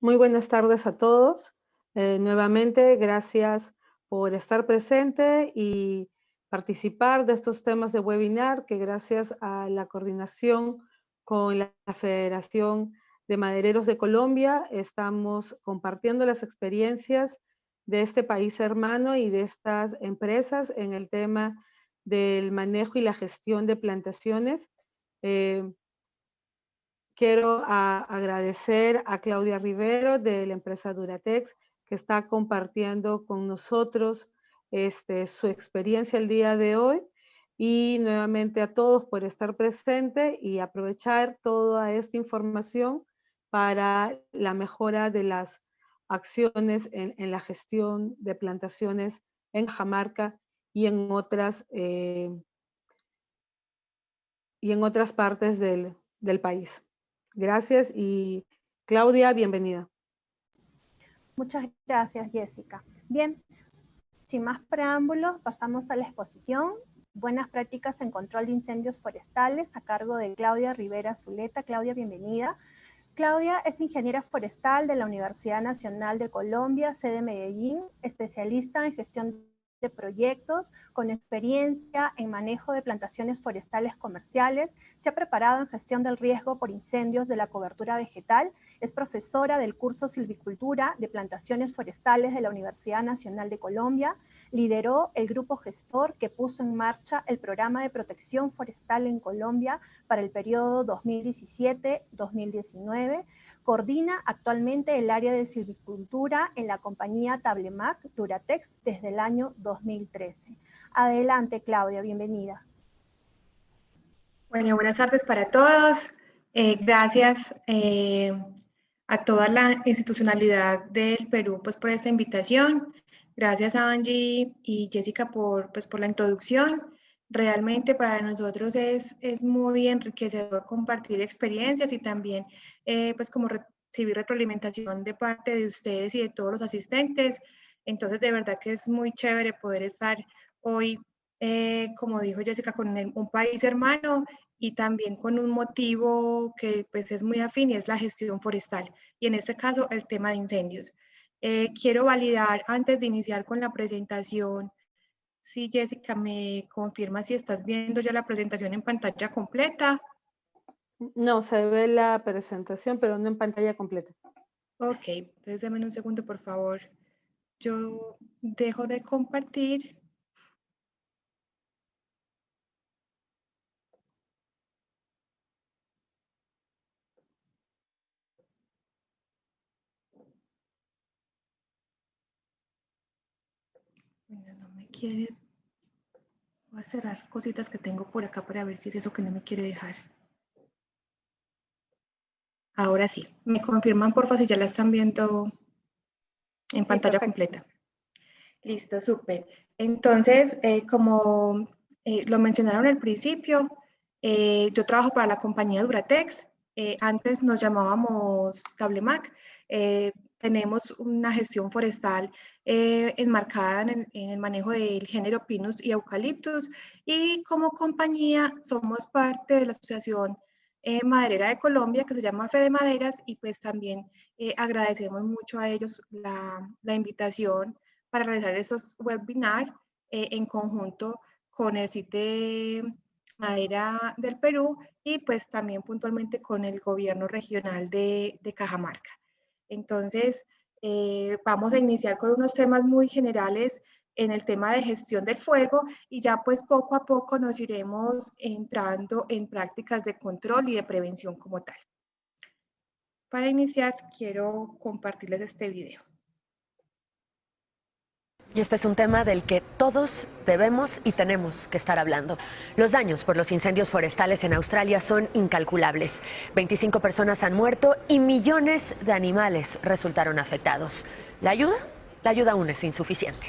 Muy buenas tardes a todos. Nuevamente, gracias por estar presente y participar de estos temas de webinar que gracias a la coordinación con la Federación de Madereros de Colombia estamos compartiendo las experiencias de este país hermano y de estas empresas en el tema del manejo y la gestión de plantaciones. Quiero agradecer a Claudia Rivero de la empresa Duratex que está compartiendo con nosotros su experiencia el día de hoy y nuevamente a todos por estar presente y aprovechar toda esta información para la mejora de las acciones en la gestión de plantaciones en Cajamarca y en otras partes del país. Gracias y Claudia, bienvenida. Muchas gracias, Jessica. Bien, sin más preámbulos, pasamos a la exposición. Buenas prácticas en control de incendios forestales a cargo de Claudia Rivera Zuleta. Claudia, bienvenida. Claudia es ingeniera forestal de la Universidad Nacional de Colombia, sede Medellín, especialista en gestión de proyectos, con experiencia en manejo de plantaciones forestales comerciales. Se ha preparado en gestión del riesgo por incendios de la cobertura vegetal. Es profesora del curso Silvicultura de Plantaciones Forestales de la Universidad Nacional de Colombia. Lideró el grupo gestor que puso en marcha el programa de protección forestal en Colombia para el periodo 2017-2019. Coordina actualmente el área de silvicultura en la compañía Tablemac Duratex desde el año 2013. Adelante, Claudia, bienvenida. Bueno, buenas tardes para todos. Gracias a toda la institucionalidad del Perú por esta invitación. Gracias a Angie y Jessica por la introducción. Realmente para nosotros es muy enriquecedor compartir experiencias y también como recibir retroalimentación de parte de ustedes y de todos los asistentes. Entonces, de verdad que es muy chévere poder estar hoy, como dijo Jessica, con un país hermano y también con un motivo que es muy afín y es la gestión forestal y en este caso el tema de incendios. Quiero validar antes de iniciar con la presentación, si Jessica me confirma si estás viendo ya la presentación en pantalla completa. No, se ve la presentación, pero no en pantalla completa. Ok, entonces dame un segundo, por favor. Yo dejo de compartir. Bueno, no me quiere. Voy a cerrar cositas que tengo por acá para ver si es eso que no me quiere dejar. Ahora sí, me confirman por favor si ya la están viendo en pantalla completa. Listo, súper. Entonces, como lo mencionaron al principio, yo trabajo para la compañía Duratex. Antes nos llamábamos Tablemac. Tenemos una gestión forestal enmarcada en el manejo del género Pinus y Eucaliptus. Y como compañía somos parte de la Asociación Maderera de Colombia, que se llama Fede Maderas, y pues también agradecemos mucho a ellos la invitación para realizar estos webinars en conjunto con el CITE Madera del Perú y pues también puntualmente con el gobierno regional de Cajamarca. Entonces, vamos a iniciar con unos temas muy generales en el tema de gestión del fuego y ya pues poco a poco nos iremos entrando en prácticas de control y de prevención como tal. Para iniciar, quiero compartirles este video. Y este es un tema del que todos debemos y tenemos que estar hablando. Los daños por los incendios forestales en Australia son incalculables. 25 personas han muerto y millones de animales resultaron afectados. La ayuda aún es insuficiente.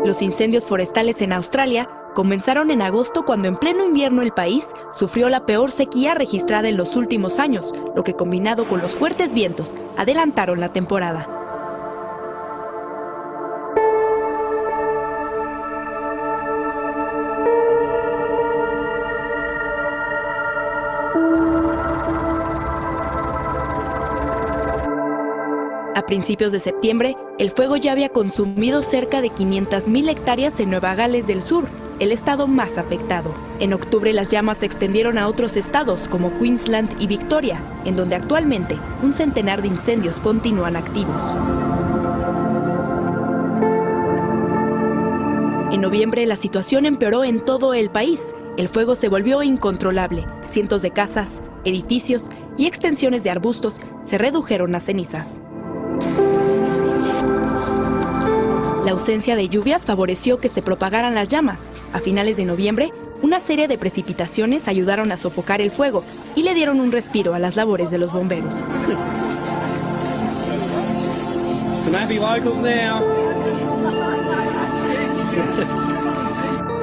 Los incendios forestales en Australia comenzaron en agosto cuando en pleno invierno el país sufrió la peor sequía registrada en los últimos años, lo que combinado con los fuertes vientos adelantaron la temporada. A principios de septiembre, el fuego ya había consumido cerca de 500,000 hectáreas en Nueva Gales del Sur, el estado más afectado. En octubre las llamas se extendieron a otros estados como Queensland y Victoria, en donde actualmente un centenar de incendios continúan activos. En noviembre la situación empeoró en todo el país. El fuego se volvió incontrolable. Cientos de casas, edificios y extensiones de arbustos se redujeron a cenizas. La ausencia de lluvias favoreció que se propagaran las llamas. A finales de noviembre, una serie de precipitaciones ayudaron a sofocar el fuego y le dieron un respiro a las labores de los bomberos.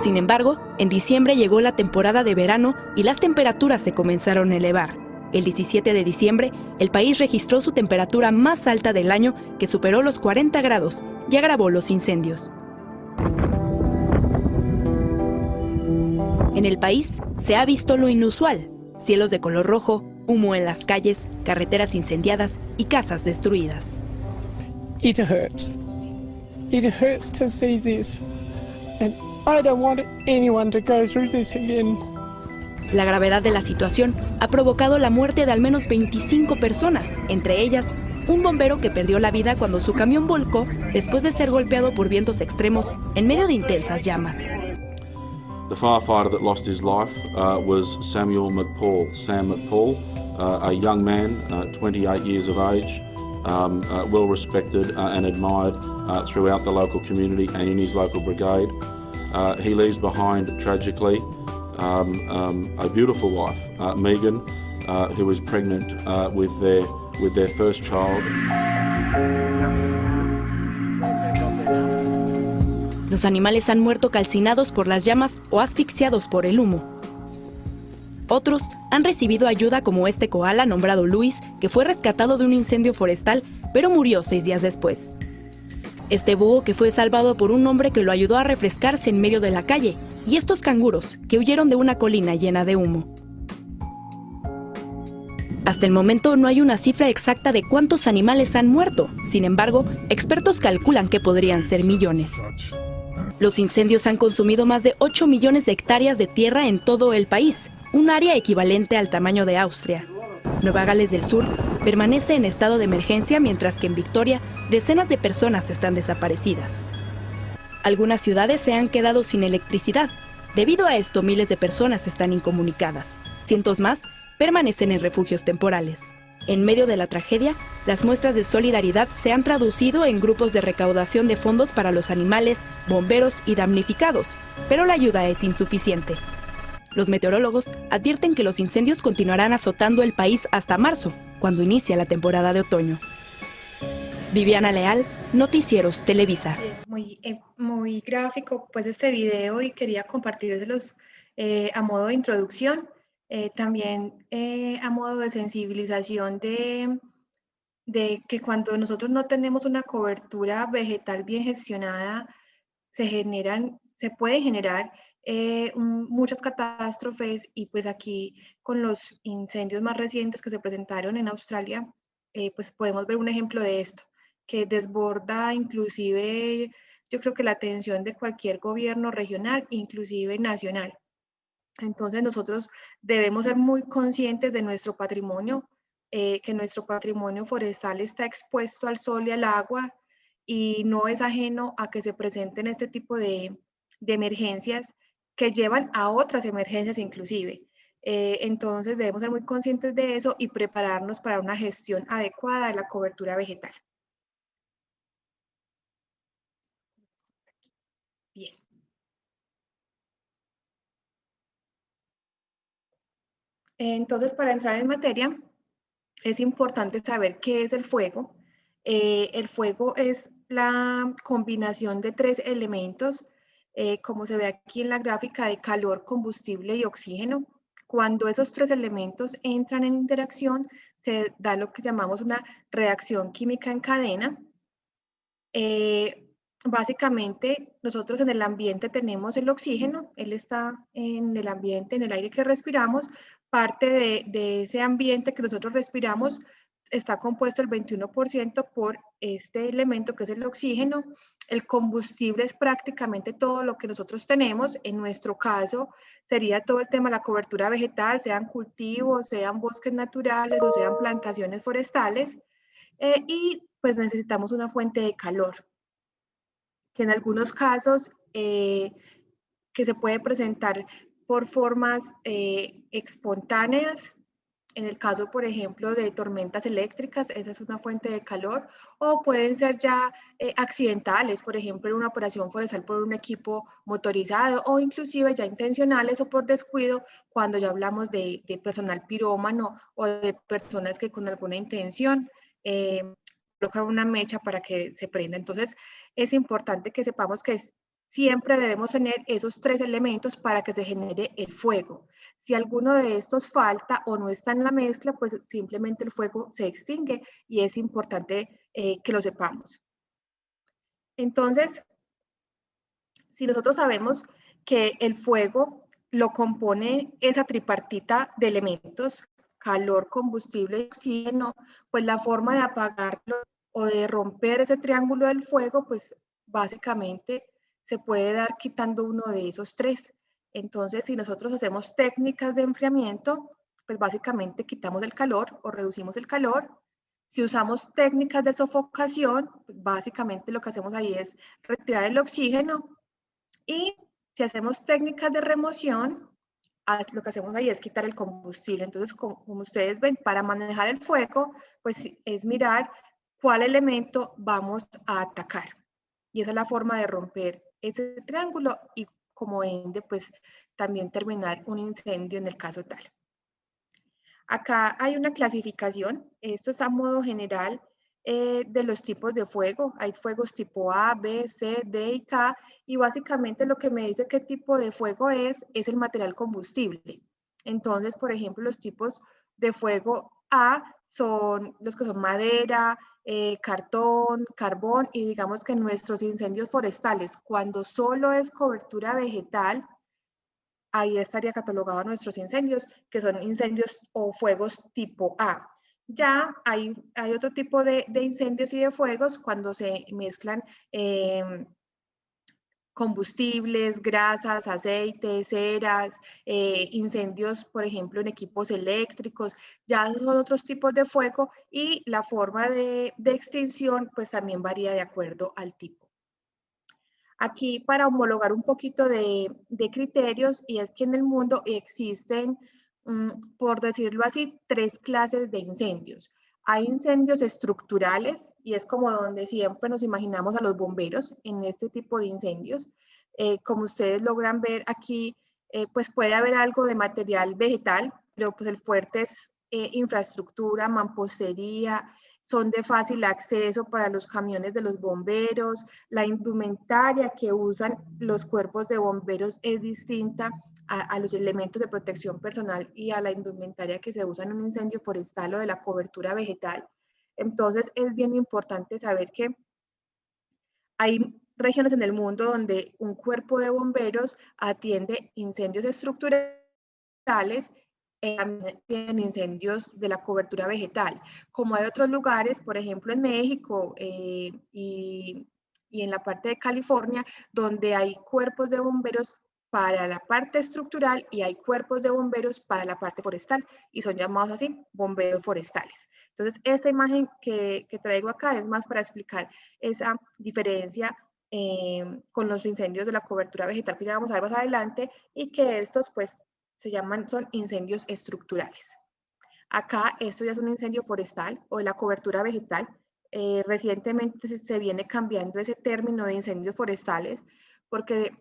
Sin embargo, en diciembre llegó la temporada de verano y las temperaturas se comenzaron a elevar. El 17 de diciembre, el país registró su temperatura más alta del año, que superó los 40 grados y agravó los incendios. En el país se ha visto lo inusual: cielos de color rojo, humo en las calles, carreteras incendiadas y casas destruidas. It hurts. It hurts to see this. And I don't want anyone to go through this again. La gravedad de la situación ha provocado la muerte de al menos 25 personas, entre ellas un bombero que perdió la vida cuando su camión volcó después de ser golpeado por vientos extremos en medio de intensas llamas. The firefighter that lost his life was Samuel McPaul, Sam McPaul, a young man, 28 years of age, well respected and admired throughout the local community and in his local brigade. He leaves behind, tragically, a beautiful wife, Megan, who is pregnant with their first child. Los animales han muerto calcinados por las llamas o asfixiados por el humo. Otros han recibido ayuda, como este koala nombrado Luis, que fue rescatado de un incendio forestal, pero murió 6 días después. Este búho, que fue salvado por un hombre que lo ayudó a refrescarse en medio de la calle, y estos canguros, que huyeron de una colina llena de humo. Hasta el momento no hay una cifra exacta de cuántos animales han muerto. Sin embargo, expertos calculan que podrían ser millones. Los incendios han consumido más de 8 millones de hectáreas de tierra en todo el país, un área equivalente al tamaño de Austria. Nueva Gales del Sur permanece en estado de emergencia, mientras que en Victoria decenas de personas están desaparecidas. Algunas ciudades se han quedado sin electricidad. Debido a esto, miles de personas están incomunicadas. Cientos más permanecen en refugios temporales. En medio de la tragedia, las muestras de solidaridad se han traducido en grupos de recaudación de fondos para los animales, bomberos y damnificados, pero la ayuda es insuficiente. Los meteorólogos advierten que los incendios continuarán azotando el país hasta marzo, cuando inicia la temporada de otoño. Viviana Leal, Noticieros Televisa. Muy gráfico pues este video, y quería compartirlos a modo de introducción, también a modo de sensibilización de que cuando nosotros no tenemos una cobertura vegetal bien gestionada, se pueden generar muchas catástrofes, y pues aquí con los incendios más recientes que se presentaron en Australia, pues podemos ver un ejemplo de esto, que desborda inclusive, yo creo que la atención de cualquier gobierno regional, inclusive nacional. Entonces nosotros debemos ser muy conscientes de nuestro patrimonio, que nuestro patrimonio forestal está expuesto al sol y al agua, y no es ajeno a que se presenten este tipo de emergencias que llevan a otras emergencias inclusive. Entonces debemos ser muy conscientes de eso y prepararnos para una gestión adecuada de la cobertura vegetal. Bien. Entonces, para entrar en materia, es importante saber qué es el fuego. El fuego es la combinación de 3 elementos, como se ve aquí en la gráfica, de calor, combustible y oxígeno. Cuando esos 3 elementos entran en interacción, se da lo que llamamos una reacción química en cadena. Básicamente, nosotros en el ambiente tenemos el oxígeno, él está en el ambiente, en el aire que respiramos. Parte de ese ambiente que nosotros respiramos está compuesto el 21% por este elemento que es el oxígeno. El combustible es prácticamente todo lo que nosotros tenemos. En nuestro caso sería todo el tema de la cobertura vegetal, sean cultivos, sean bosques naturales o sean plantaciones forestales. Y pues necesitamos una fuente de calor, que en algunos casos que se puede presentar por formas espontáneas. En el caso, por ejemplo, de tormentas eléctricas, esa es una fuente de calor, o pueden ser ya accidentales, por ejemplo, en una operación forestal por un equipo motorizado, o inclusive ya intencionales o por descuido, cuando ya hablamos de personal pirómano o de personas que con alguna intención colocan una mecha para que se prenda. Entonces, es importante que sepamos que siempre debemos tener esos 3 elementos para que se genere el fuego. Si alguno de estos falta o no está en la mezcla, pues simplemente el fuego se extingue y es importante que lo sepamos. Entonces, si nosotros sabemos que el fuego lo compone esa tripartita de elementos, calor, combustible y oxígeno, pues la forma de apagarlo o de romper ese triángulo del fuego, pues básicamente se puede dar quitando uno de esos 3. Entonces, si nosotros hacemos técnicas de enfriamiento, pues básicamente quitamos el calor o reducimos el calor. Si usamos técnicas de sofocación, pues básicamente lo que hacemos ahí es retirar el oxígeno. Y si hacemos técnicas de remoción, lo que hacemos ahí es quitar el combustible. Entonces, como ustedes ven, para manejar el fuego, pues es mirar cuál elemento vamos a atacar. Y esa es la forma de romper ese triángulo y como ende, pues también terminar un incendio en el caso tal. Acá hay una clasificación, esto es a modo general de los tipos de fuego. Hay fuegos tipo A, B, C, D y K, y básicamente lo que me dice qué tipo de fuego es el material combustible. Entonces, por ejemplo, los tipos de fuego A son los que son madera, cartón, carbón, y digamos que nuestros incendios forestales, cuando solo es cobertura vegetal, ahí estaría catalogado nuestros incendios, que son incendios o fuegos tipo A. Ya hay otro tipo de incendios y de fuegos cuando se mezclan combustibles, grasas, aceites, ceras, incendios, por ejemplo, en equipos eléctricos, ya son otros tipos de fuego y la forma de extinción pues también varía de acuerdo al tipo. Aquí para homologar un poquito de criterios, y es que en el mundo existen, por decirlo así, 3 clases de incendios. Hay incendios estructurales, y es como donde siempre nos imaginamos a los bomberos en este tipo de incendios. Como ustedes logran ver aquí, pues puede haber algo de material vegetal, pero pues el fuerte es infraestructura, mampostería, son de fácil acceso para los camiones de los bomberos, la indumentaria que usan los cuerpos de bomberos es distinta a los elementos de protección personal y a la indumentaria que se usa en un incendio forestal o de la cobertura vegetal. Entonces es bien importante saber que hay regiones en el mundo donde un cuerpo de bomberos atiende incendios estructurales en incendios de la cobertura vegetal, como hay otros lugares, por ejemplo en México y en la parte de California, donde hay cuerpos de bomberos para la parte estructural y hay cuerpos de bomberos para la parte forestal y son llamados así bomberos forestales. Entonces, esta imagen que traigo acá es más para explicar esa diferencia con los incendios de la cobertura vegetal que ya vamos a ver más adelante y que estos pues son incendios estructurales. Acá esto ya es un incendio forestal o de la cobertura vegetal. Recientemente se viene cambiando ese término de incendios forestales porque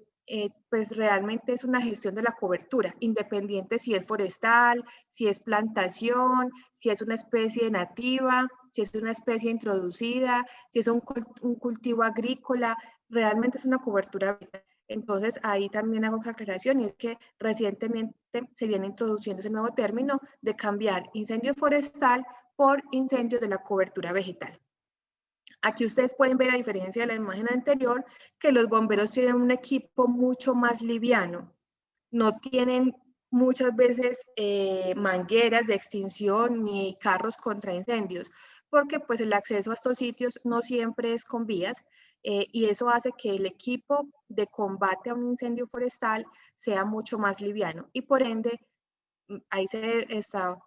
pues realmente es una gestión de la cobertura, independiente si es forestal, si es plantación, si es una especie nativa, si es una especie introducida, si es un cultivo agrícola, realmente es una cobertura vegetal. Entonces, ahí también hago esa aclaración y es que recientemente se viene introduciendo ese nuevo término de cambiar incendio forestal por incendios de la cobertura vegetal. Aquí ustedes pueden ver, a diferencia de la imagen anterior, que los bomberos tienen un equipo mucho más liviano. No tienen muchas veces mangueras de extinción ni carros contra incendios, porque pues el acceso a estos sitios no siempre es con vías, y eso hace que el equipo de combate a un incendio forestal sea mucho más liviano y por ende ahí se está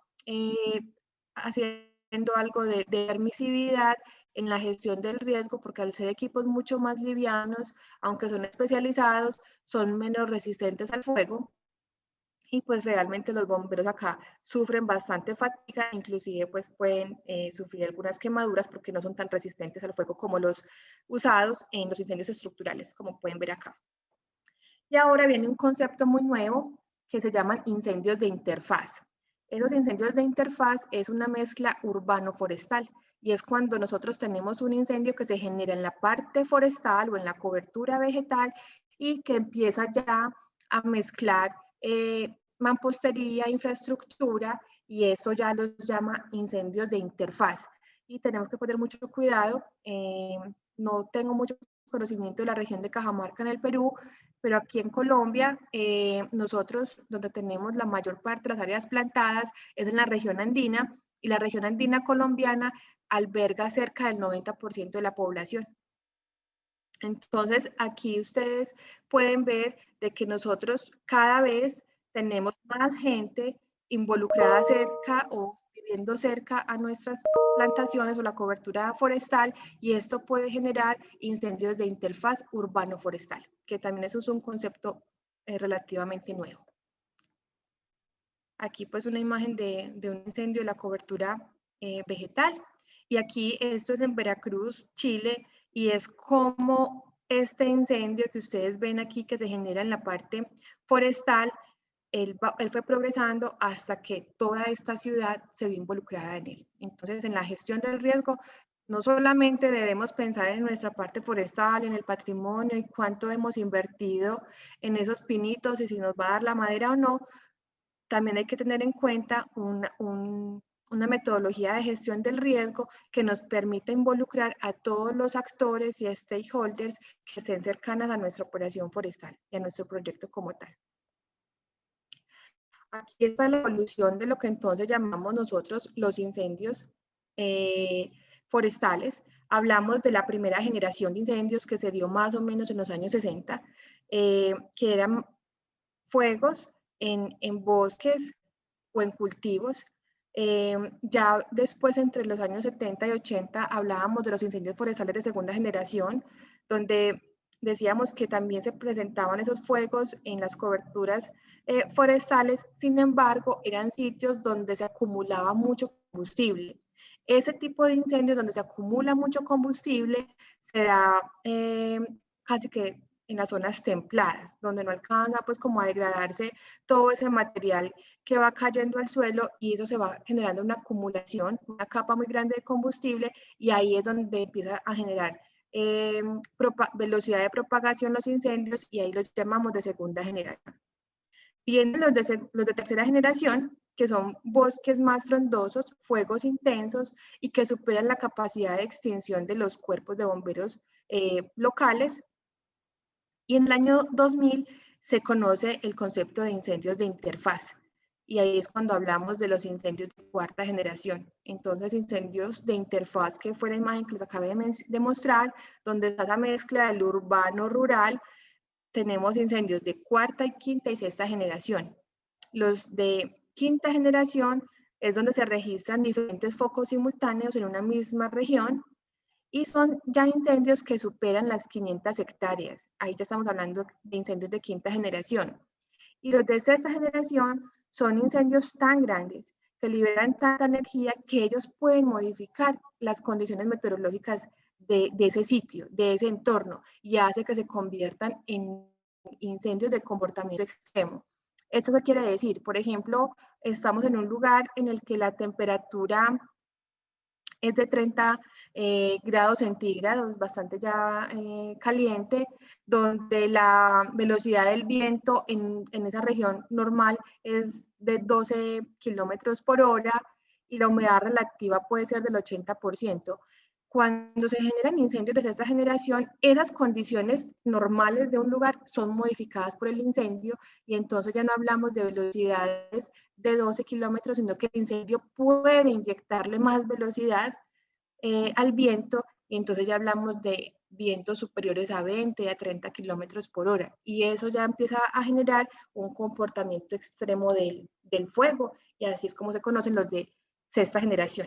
haciendo algo de permisividad en la gestión del riesgo, porque al ser equipos mucho más livianos, aunque son especializados, son menos resistentes al fuego. Y pues realmente los bomberos acá sufren bastante fatiga, inclusive pues pueden sufrir algunas quemaduras porque no son tan resistentes al fuego como los usados en los incendios estructurales, como pueden ver acá. Y ahora viene un concepto muy nuevo que se llaman incendios de interfaz. Esos incendios de interfaz es una mezcla urbano-forestal y es cuando nosotros tenemos un incendio que se genera en la parte forestal o en la cobertura vegetal y que empieza ya a mezclar mampostería, infraestructura, y eso ya los llama incendios de interfaz. Y tenemos que poner mucho cuidado. No tengo mucho conocimiento de la región de Cajamarca en el Perú, pero aquí en Colombia, nosotros donde tenemos la mayor parte de las áreas plantadas es en la región andina, y la región andina colombiana alberga cerca del 90% de la población. Entonces, aquí ustedes pueden ver de que nosotros cada vez tenemos más gente involucrada cerca o viviendo cerca a nuestras plantaciones o la cobertura forestal, y esto puede generar incendios de interfaz urbano-forestal, que también eso es un concepto relativamente nuevo. Aquí pues una imagen de un incendio de la cobertura vegetal, y aquí esto es en Veracruz, Chile, y es como este incendio que ustedes ven aquí que se genera en la parte forestal, él fue progresando hasta que toda esta ciudad se vio involucrada en él. Entonces, en la gestión del riesgo, no solamente debemos pensar en nuestra parte forestal, en el patrimonio y cuánto hemos invertido en esos pinitos y si nos va a dar la madera o no, también hay que tener en cuenta una metodología de gestión del riesgo que nos permita involucrar a todos los actores y stakeholders que estén cercanas a nuestra operación forestal y a nuestro proyecto como tal. Aquí está la evolución de lo que entonces llamamos nosotros los incendios forestales. Hablamos de la primera generación de incendios que se dio más o menos en los años 60, que eran fuegos en bosques o en cultivos. Ya después, entre los años 70 y 80, hablábamos de los incendios forestales de segunda generación, donde decíamos que también se presentaban esos fuegos en las coberturas forestales. Sin embargo, eran sitios donde se acumulaba mucho combustible. Ese tipo de incendios donde se acumula mucho combustible se da casi que en las zonas templadas, donde no alcanza pues como a degradarse todo ese material que va cayendo al suelo, y eso se va generando una acumulación, una capa muy grande de combustible, y ahí es donde empieza a generar velocidad de propagación los incendios, y ahí los llamamos de segunda generación. Vienen los de tercera generación, que son bosques más frondosos, fuegos intensos y que superan la capacidad de extinción de los cuerpos de bomberos locales. Y en el año 2000 se conoce el concepto de incendios de interfaz. Y ahí es cuando hablamos de los incendios de cuarta generación. Entonces, incendios de interfaz, que fue la imagen que les acabé de mostrar, donde está esa mezcla del urbano-rural, tenemos incendios de cuarta y quinta y sexta generación. Los de quinta generación es donde se registran diferentes focos simultáneos en una misma región, y son ya incendios que superan las 500 hectáreas. Ahí ya estamos hablando de incendios de quinta generación. Y los de sexta generación son incendios tan grandes que liberan tanta energía que ellos pueden modificar las condiciones meteorológicas de ese sitio, de ese entorno, y hace que se conviertan en incendios de comportamiento extremo. ¿Esto qué quiere decir? Por ejemplo, estamos en un lugar en el que la temperatura es de 30 grados centígrados, bastante ya caliente, donde la velocidad del viento en esa región normal es de 12 kilómetros por hora y la humedad relativa puede ser del 80%. cuando se generan incendios de sexta generación, esas condiciones normales de un lugar son modificadas por el incendio y entonces ya no hablamos de velocidades de 12 kilómetros, sino que el incendio puede inyectarle más velocidad al viento y entonces ya hablamos de vientos superiores a 20, a 30 kilómetros por hora y eso ya empieza a generar un comportamiento extremo del fuego y así es como se conocen los de sexta generación.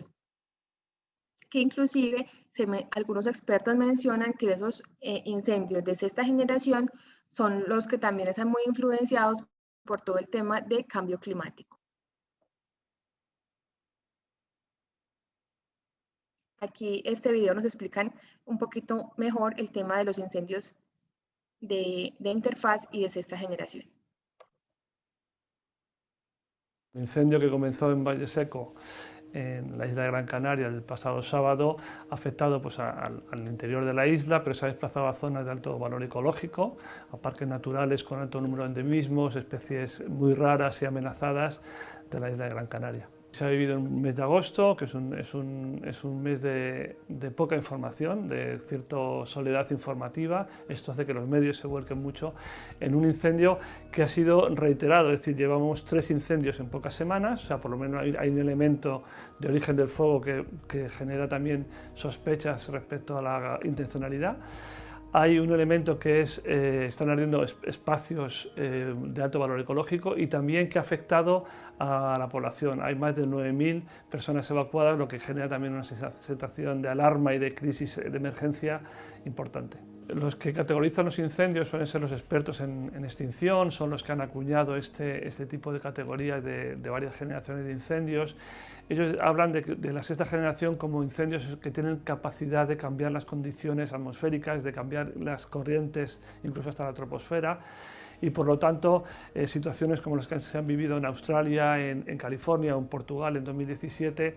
Que inclusive algunos expertos mencionan que esos incendios de sexta generación son los que también están muy influenciados por todo el tema de cambio climático. Aquí este video nos explican un poquito mejor el tema de los incendios de interfaz y de sexta generación. El incendio que comenzó en Valle Seco, en la isla de Gran Canaria el pasado sábado, ha afectado pues, al interior de la isla, pero se ha desplazado a zonas de alto valor ecológico, a parques naturales con alto número de endemismos, especies muy raras y amenazadas de la isla de Gran Canaria. Se ha vivido en un mes de agosto, que es un mes de poca información, de cierta soledad informativa. Esto hace que los medios se vuelquen mucho en un incendio que ha sido reiterado, es decir, llevamos 3 incendios en pocas semanas, o sea, por lo menos hay un elemento de origen del fuego que genera también sospechas respecto a la intencionalidad. Hay un elemento que es, están ardiendo espacios de alto valor ecológico y también que ha afectado a la población. Hay más de 9.000 personas evacuadas, lo que genera también una sensación de alarma y de crisis de emergencia importante. Los que categorizan los incendios suelen ser los expertos en extinción, son los que han acuñado este tipo de categorías de varias generaciones de incendios. Ellos hablan de la sexta generación como incendios que tienen capacidad de cambiar las condiciones atmosféricas, de cambiar las corrientes, incluso hasta la troposfera, y por lo tanto situaciones como las que se han vivido en Australia, en California o en Portugal en 2017,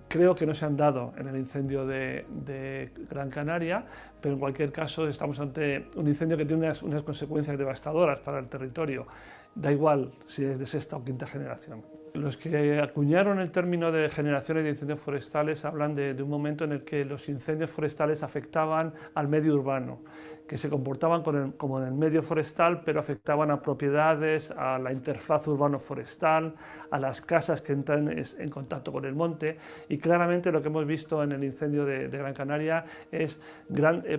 creo que no se han dado en el incendio de Gran Canaria, pero en cualquier caso estamos ante un incendio que tiene unas consecuencias devastadoras para el territorio. Da igual si es de sexta o quinta generación. Los que acuñaron el término de generaciones de incendios forestales hablan de un momento en el que los incendios forestales afectaban al medio urbano, que se comportaban como en el medio forestal, pero afectaban a propiedades, a la interfaz urbano-forestal, a las casas que entran en contacto con el monte, y claramente lo que hemos visto en el incendio de Gran Canaria es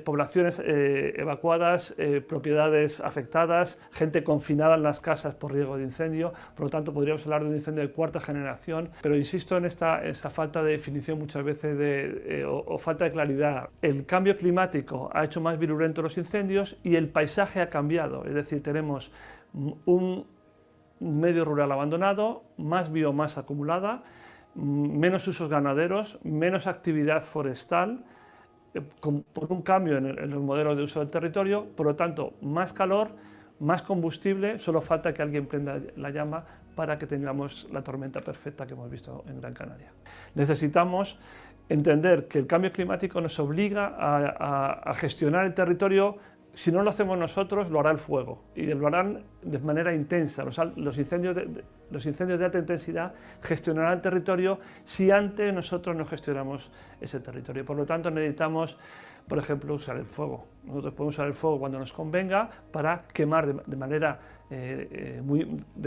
poblaciones evacuadas, propiedades afectadas, gente confinada en las casas por riesgo de incendio. Por lo tanto podríamos hablar de un incendio de cuarta generación, pero insisto en esa falta de definición muchas veces o falta de claridad. El cambio climático ha hecho más virulentos los incendios y el paisaje ha cambiado, es decir, tenemos un medio rural abandonado, más biomasa acumulada, menos usos ganaderos, menos actividad forestal, por un cambio en los modelos de uso del territorio, por lo tanto más calor, más combustible, solo falta que alguien prenda la llama para que tengamos la tormenta perfecta que hemos visto en Gran Canaria. Necesitamos entender que el cambio climático nos obliga a gestionar el territorio. Si no lo hacemos nosotros, lo hará el fuego, y lo harán de manera intensa. Los incendios de alta intensidad gestionarán el territorio si antes nosotros no gestionamos ese territorio. Por lo tanto, necesitamos, por ejemplo, usar el fuego. Nosotros podemos usar el fuego cuando nos convenga para quemar de manera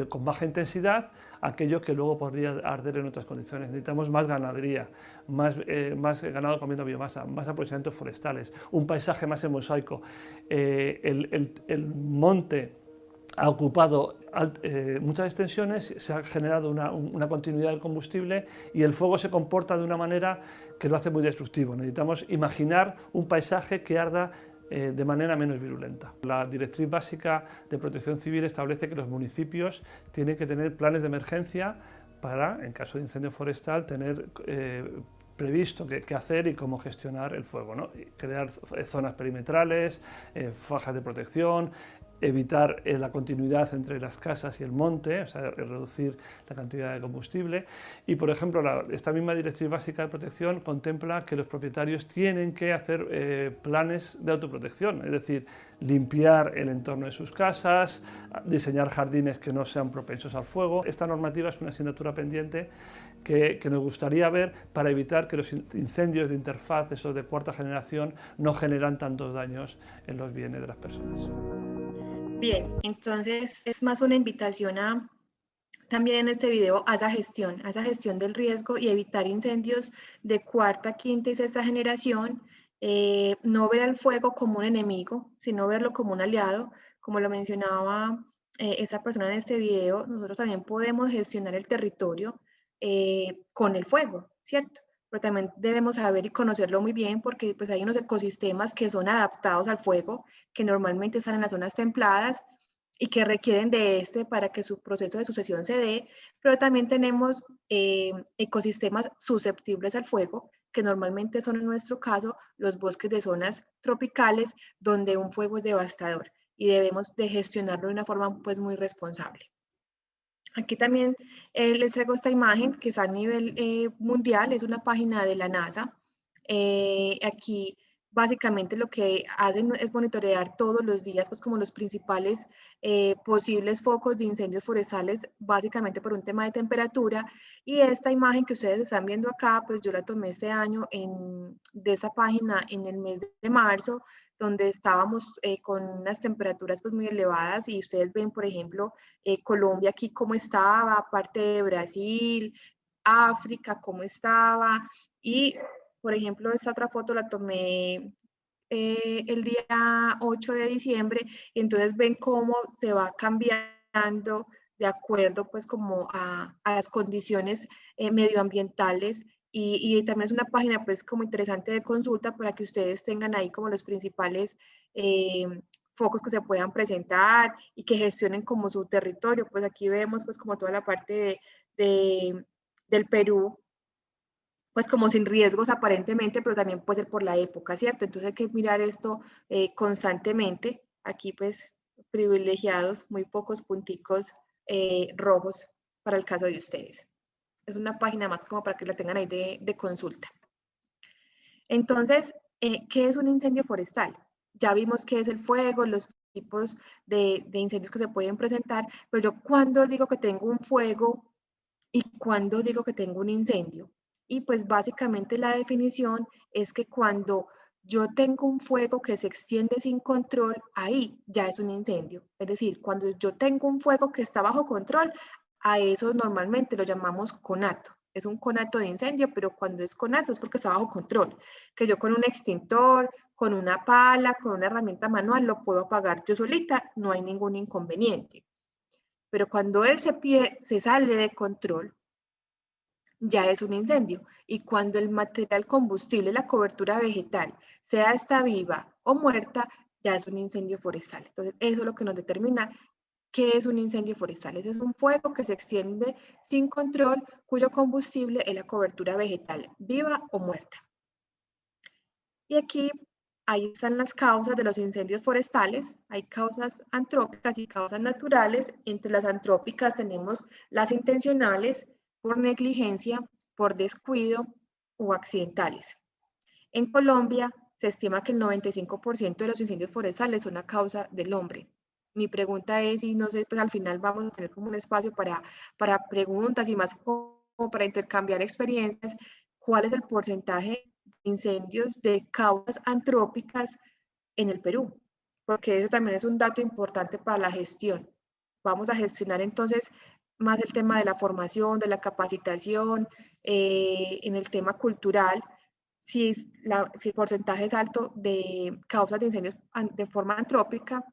con baja intensidad aquello que luego podría arder en otras condiciones. Necesitamos más ganadería, más ganado comiendo biomasa, más aprovechamientos forestales, un paisaje más en mosaico. El monte ha ocupado muchas extensiones, se ha generado una continuidad del combustible y el fuego se comporta de una manera que lo hace muy destructivo. Necesitamos imaginar un paisaje que arda de manera menos virulenta. La directriz básica de protección civil establece que los municipios tienen que tener planes de emergencia para, en caso de incendio forestal, tener previsto qué hacer y cómo gestionar el fuego, ¿no? Crear zonas perimetrales, fajas de protección, evitar la continuidad entre las casas y el monte, o sea, reducir la cantidad de combustible. Y, por ejemplo, esta misma directriz básica de protección contempla que los propietarios tienen que hacer planes de autoprotección, es decir, limpiar el entorno de sus casas, diseñar jardines que no sean propensos al fuego. Esta normativa es una asignatura pendiente que nos gustaría ver para evitar que los incendios de interfaz, esos de cuarta generación, no generan tantos daños en los bienes de las personas. Bien, entonces es más una invitación a, también en este video, a esa gestión del riesgo y evitar incendios de cuarta, quinta y sexta generación. No ver al fuego como un enemigo, sino verlo como un aliado. Como lo mencionaba esta persona en este video, nosotros también podemos gestionar el territorio con el fuego, ¿cierto? Pero también debemos saber y conocerlo muy bien porque pues hay unos ecosistemas que son adaptados al fuego, que normalmente están en las zonas templadas y que requieren de este para que su proceso de sucesión se dé, pero también tenemos ecosistemas susceptibles al fuego, que normalmente son en nuestro caso los bosques de zonas tropicales, donde un fuego es devastador y debemos de gestionarlo de una forma pues muy responsable. Aquí también les traigo esta imagen que es a nivel mundial, es una página de la NASA. Aquí básicamente lo que hacen es monitorear todos los días pues como los principales posibles focos de incendios forestales, básicamente por un tema de temperatura. Y esta imagen que ustedes están viendo acá, pues yo la tomé este año de esa página en el mes de marzo, donde estábamos con unas temperaturas pues muy elevadas y ustedes ven, por ejemplo, Colombia aquí cómo estaba, parte de Brasil, África cómo estaba, y por ejemplo esta otra foto la tomé el día 8 de diciembre, y entonces ven cómo se va cambiando de acuerdo pues como a las condiciones medioambientales. Y también es una página pues como interesante de consulta para que ustedes tengan ahí como los principales focos que se puedan presentar y que gestionen como su territorio. Pues aquí vemos pues como toda la parte del Perú, pues como sin riesgos aparentemente, pero también puede ser por la época, ¿cierto? Entonces hay que mirar esto constantemente. Aquí pues privilegiados, muy pocos punticos rojos para el caso de ustedes. Es una página más como para que la tengan ahí de consulta. Entonces, ¿qué es un incendio forestal? Ya vimos qué es el fuego, los tipos de incendios que se pueden presentar, pero yo cuando digo que tengo un fuego y cuando digo que tengo un incendio. Y pues básicamente la definición es que cuando yo tengo un fuego que se extiende sin control, ahí ya es un incendio. Es decir, cuando yo tengo un fuego que está bajo control, a eso normalmente lo llamamos conato. Es un conato de incendio, pero cuando es conato es porque está bajo control. Que yo con un extintor, con una pala, con una herramienta manual lo puedo apagar yo solita, no hay ningún inconveniente. Pero cuando él se sale de control, ya es un incendio. Y cuando el material combustible, la cobertura vegetal, sea esta viva o muerta, ya es un incendio forestal. Entonces, eso es lo que nos determina qué es un incendio forestal. Ese es un fuego que se extiende sin control, cuyo combustible es la cobertura vegetal, viva o muerta. Y aquí, ahí están las causas de los incendios forestales. Hay causas antrópicas y causas naturales. Entre las antrópicas tenemos las intencionales, por negligencia, por descuido o accidentales. En Colombia se estima que el 95% de los incendios forestales son a causa del hombre. Mi pregunta es, y no sé, pues al final vamos a tener como un espacio para preguntas y más como para intercambiar experiencias, ¿cuál es el porcentaje de incendios de causas antrópicas en el Perú? Porque eso también es un dato importante para la gestión. Vamos a gestionar entonces más el tema de la formación, de la capacitación, en el tema cultural, si el porcentaje es alto de causas de incendios de forma antrópica,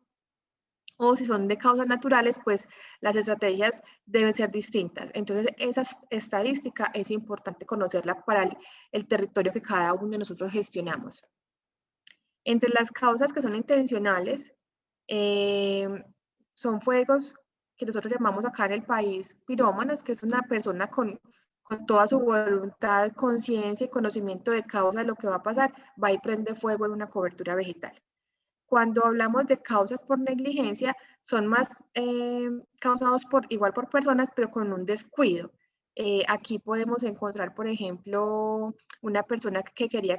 o si son de causas naturales, pues las estrategias deben ser distintas. Entonces, esa estadística es importante conocerla para el territorio que cada uno de nosotros gestionamos. Entre las causas que son intencionales, son fuegos que nosotros llamamos acá en el país pirómanas, que es una persona con toda su voluntad, conciencia y conocimiento de causa de lo que va a pasar, va y prende fuego en una cobertura vegetal. Cuando hablamos de causas por negligencia, son más causados igual por personas, pero con un descuido. Aquí podemos encontrar, por ejemplo, una persona que quería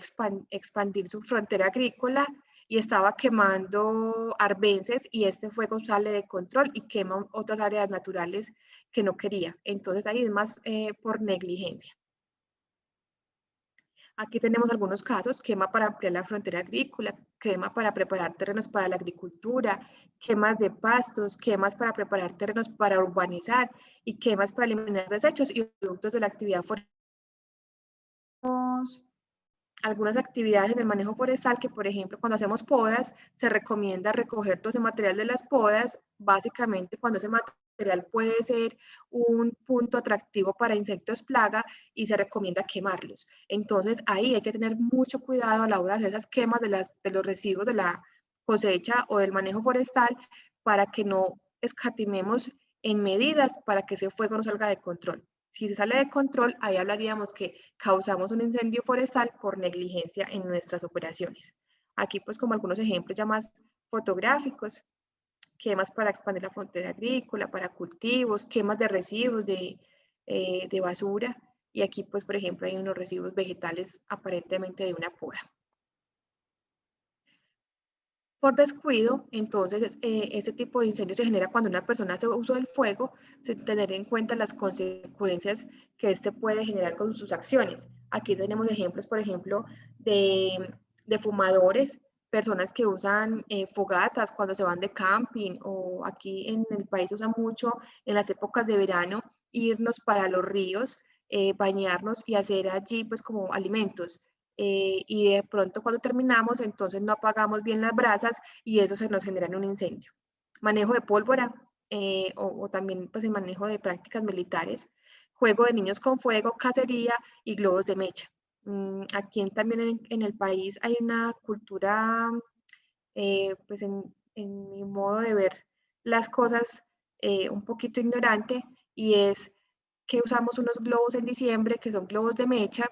expandir su frontera agrícola y estaba quemando arbences, y este fuego sale de control y quema otras áreas naturales que no quería. Entonces ahí es más por negligencia. Aquí tenemos algunos casos: quema para ampliar la frontera agrícola, quema para preparar terrenos para la agricultura, quemas de pastos, quemas para preparar terrenos para urbanizar y quemas para eliminar desechos y productos de la actividad forestal. Algunas actividades en el manejo forestal que, por ejemplo, cuando hacemos podas, se recomienda recoger todo ese material de las podas, básicamente cuando ese material puede ser un punto atractivo para insectos plaga, y se recomienda quemarlos. Entonces ahí hay que tener mucho cuidado a la hora de hacer esas quemas de los residuos de la cosecha o del manejo forestal, para que no escatimemos en medidas para que ese fuego no salga de control. Si se sale de control, ahí hablaríamos que causamos un incendio forestal por negligencia en nuestras operaciones. Aquí pues como algunos ejemplos ya más fotográficos: quemas para expandir la frontera agrícola, para cultivos, quemas de residuos de basura, y aquí pues por ejemplo hay unos residuos vegetales aparentemente de una poda. Por descuido, entonces, este tipo de incendio se genera cuando una persona hace uso del fuego sin tener en cuenta las consecuencias que este puede generar con sus acciones. Aquí tenemos ejemplos, por ejemplo, de fumadores, personas que usan fogatas cuando se van de camping, o aquí en el país se usa mucho en las épocas de verano irnos para los ríos, bañarnos y hacer allí pues como alimentos. Y de pronto cuando terminamos, entonces no apagamos bien las brasas y eso se nos genera en un incendio. Manejo de pólvora, o también pues el manejo de prácticas militares, juego de niños con fuego, cacería y globos de mecha. Aquí también en el país hay una cultura, pues en mi modo de ver las cosas, un poquito ignorante, y es que usamos unos globos en diciembre que son globos de mecha,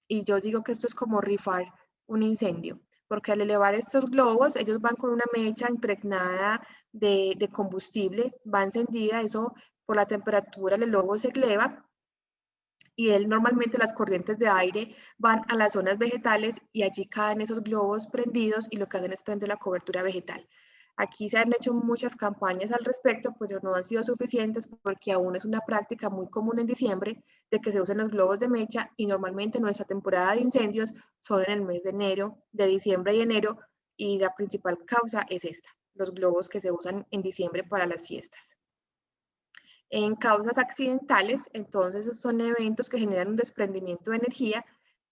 y yo digo que esto es como rifar un incendio, porque al elevar estos globos, ellos van con una mecha impregnada de combustible, va encendida, eso por la temperatura el globo se eleva, y normalmente las corrientes de aire van a las zonas vegetales y allí caen esos globos prendidos y lo que hacen es prender la cobertura vegetal. Aquí se han hecho muchas campañas al respecto, pero no han sido suficientes, porque aún es una práctica muy común en diciembre de que se usen los globos de mecha, y normalmente nuestra temporada de incendios son en el mes de enero, de diciembre y enero, y la principal causa es esta, los globos que se usan en diciembre para las fiestas. En causas accidentales, entonces son eventos que generan un desprendimiento de energía,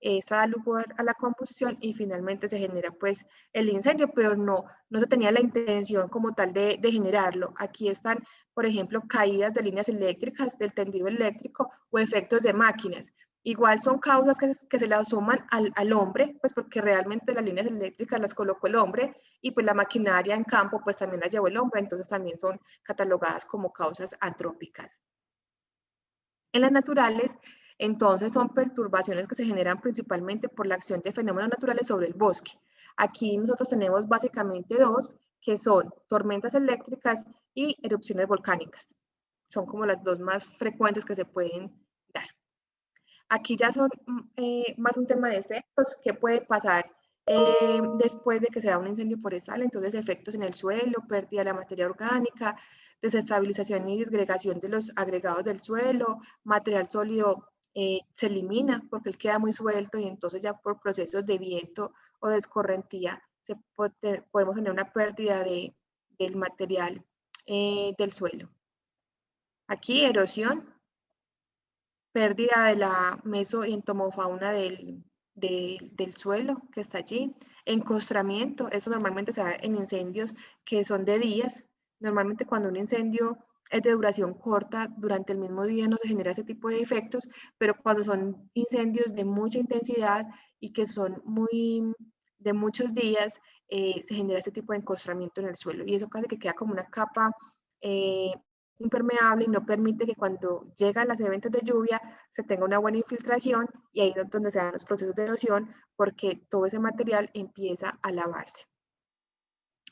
esta da lugar a la combustión y finalmente se genera pues el incendio, pero no se tenía la intención como tal de generarlo. Aquí están, por ejemplo, caídas de líneas eléctricas, del tendido eléctrico o efectos de máquinas. Igual son causas que se las suman al hombre, pues porque realmente las líneas eléctricas las colocó el hombre, y pues la maquinaria en campo pues también la llevó el hombre, entonces también son catalogadas como causas antrópicas. En las naturales, entonces son perturbaciones que se generan principalmente por la acción de fenómenos naturales sobre el bosque. Aquí nosotros tenemos básicamente dos, que son tormentas eléctricas y erupciones volcánicas. Son como las dos más frecuentes que se pueden dar. Aquí ya son más un tema de efectos. ¿Qué puede pasar después de que se da un incendio forestal? Entonces, efectos en el suelo, pérdida de la materia orgánica, desestabilización y disgregación de los agregados del suelo, material sólido se elimina porque él queda muy suelto, y entonces ya por procesos de viento o de escorrentía podemos tener una pérdida del material del suelo. Aquí, erosión, pérdida de la meso y entomofauna del suelo que está allí. Encostramiento, eso normalmente se da en incendios que son de días. Normalmente cuando un incendio es de duración corta, durante el mismo día no se genera ese tipo de efectos, pero cuando son incendios de mucha intensidad y que son de muchos días, se genera ese tipo de encostramiento en el suelo, y eso casi que queda como una capa impermeable y no permite que cuando llegan los eventos de lluvia se tenga una buena infiltración, y ahí es donde se dan los procesos de erosión, porque todo ese material empieza a lavarse.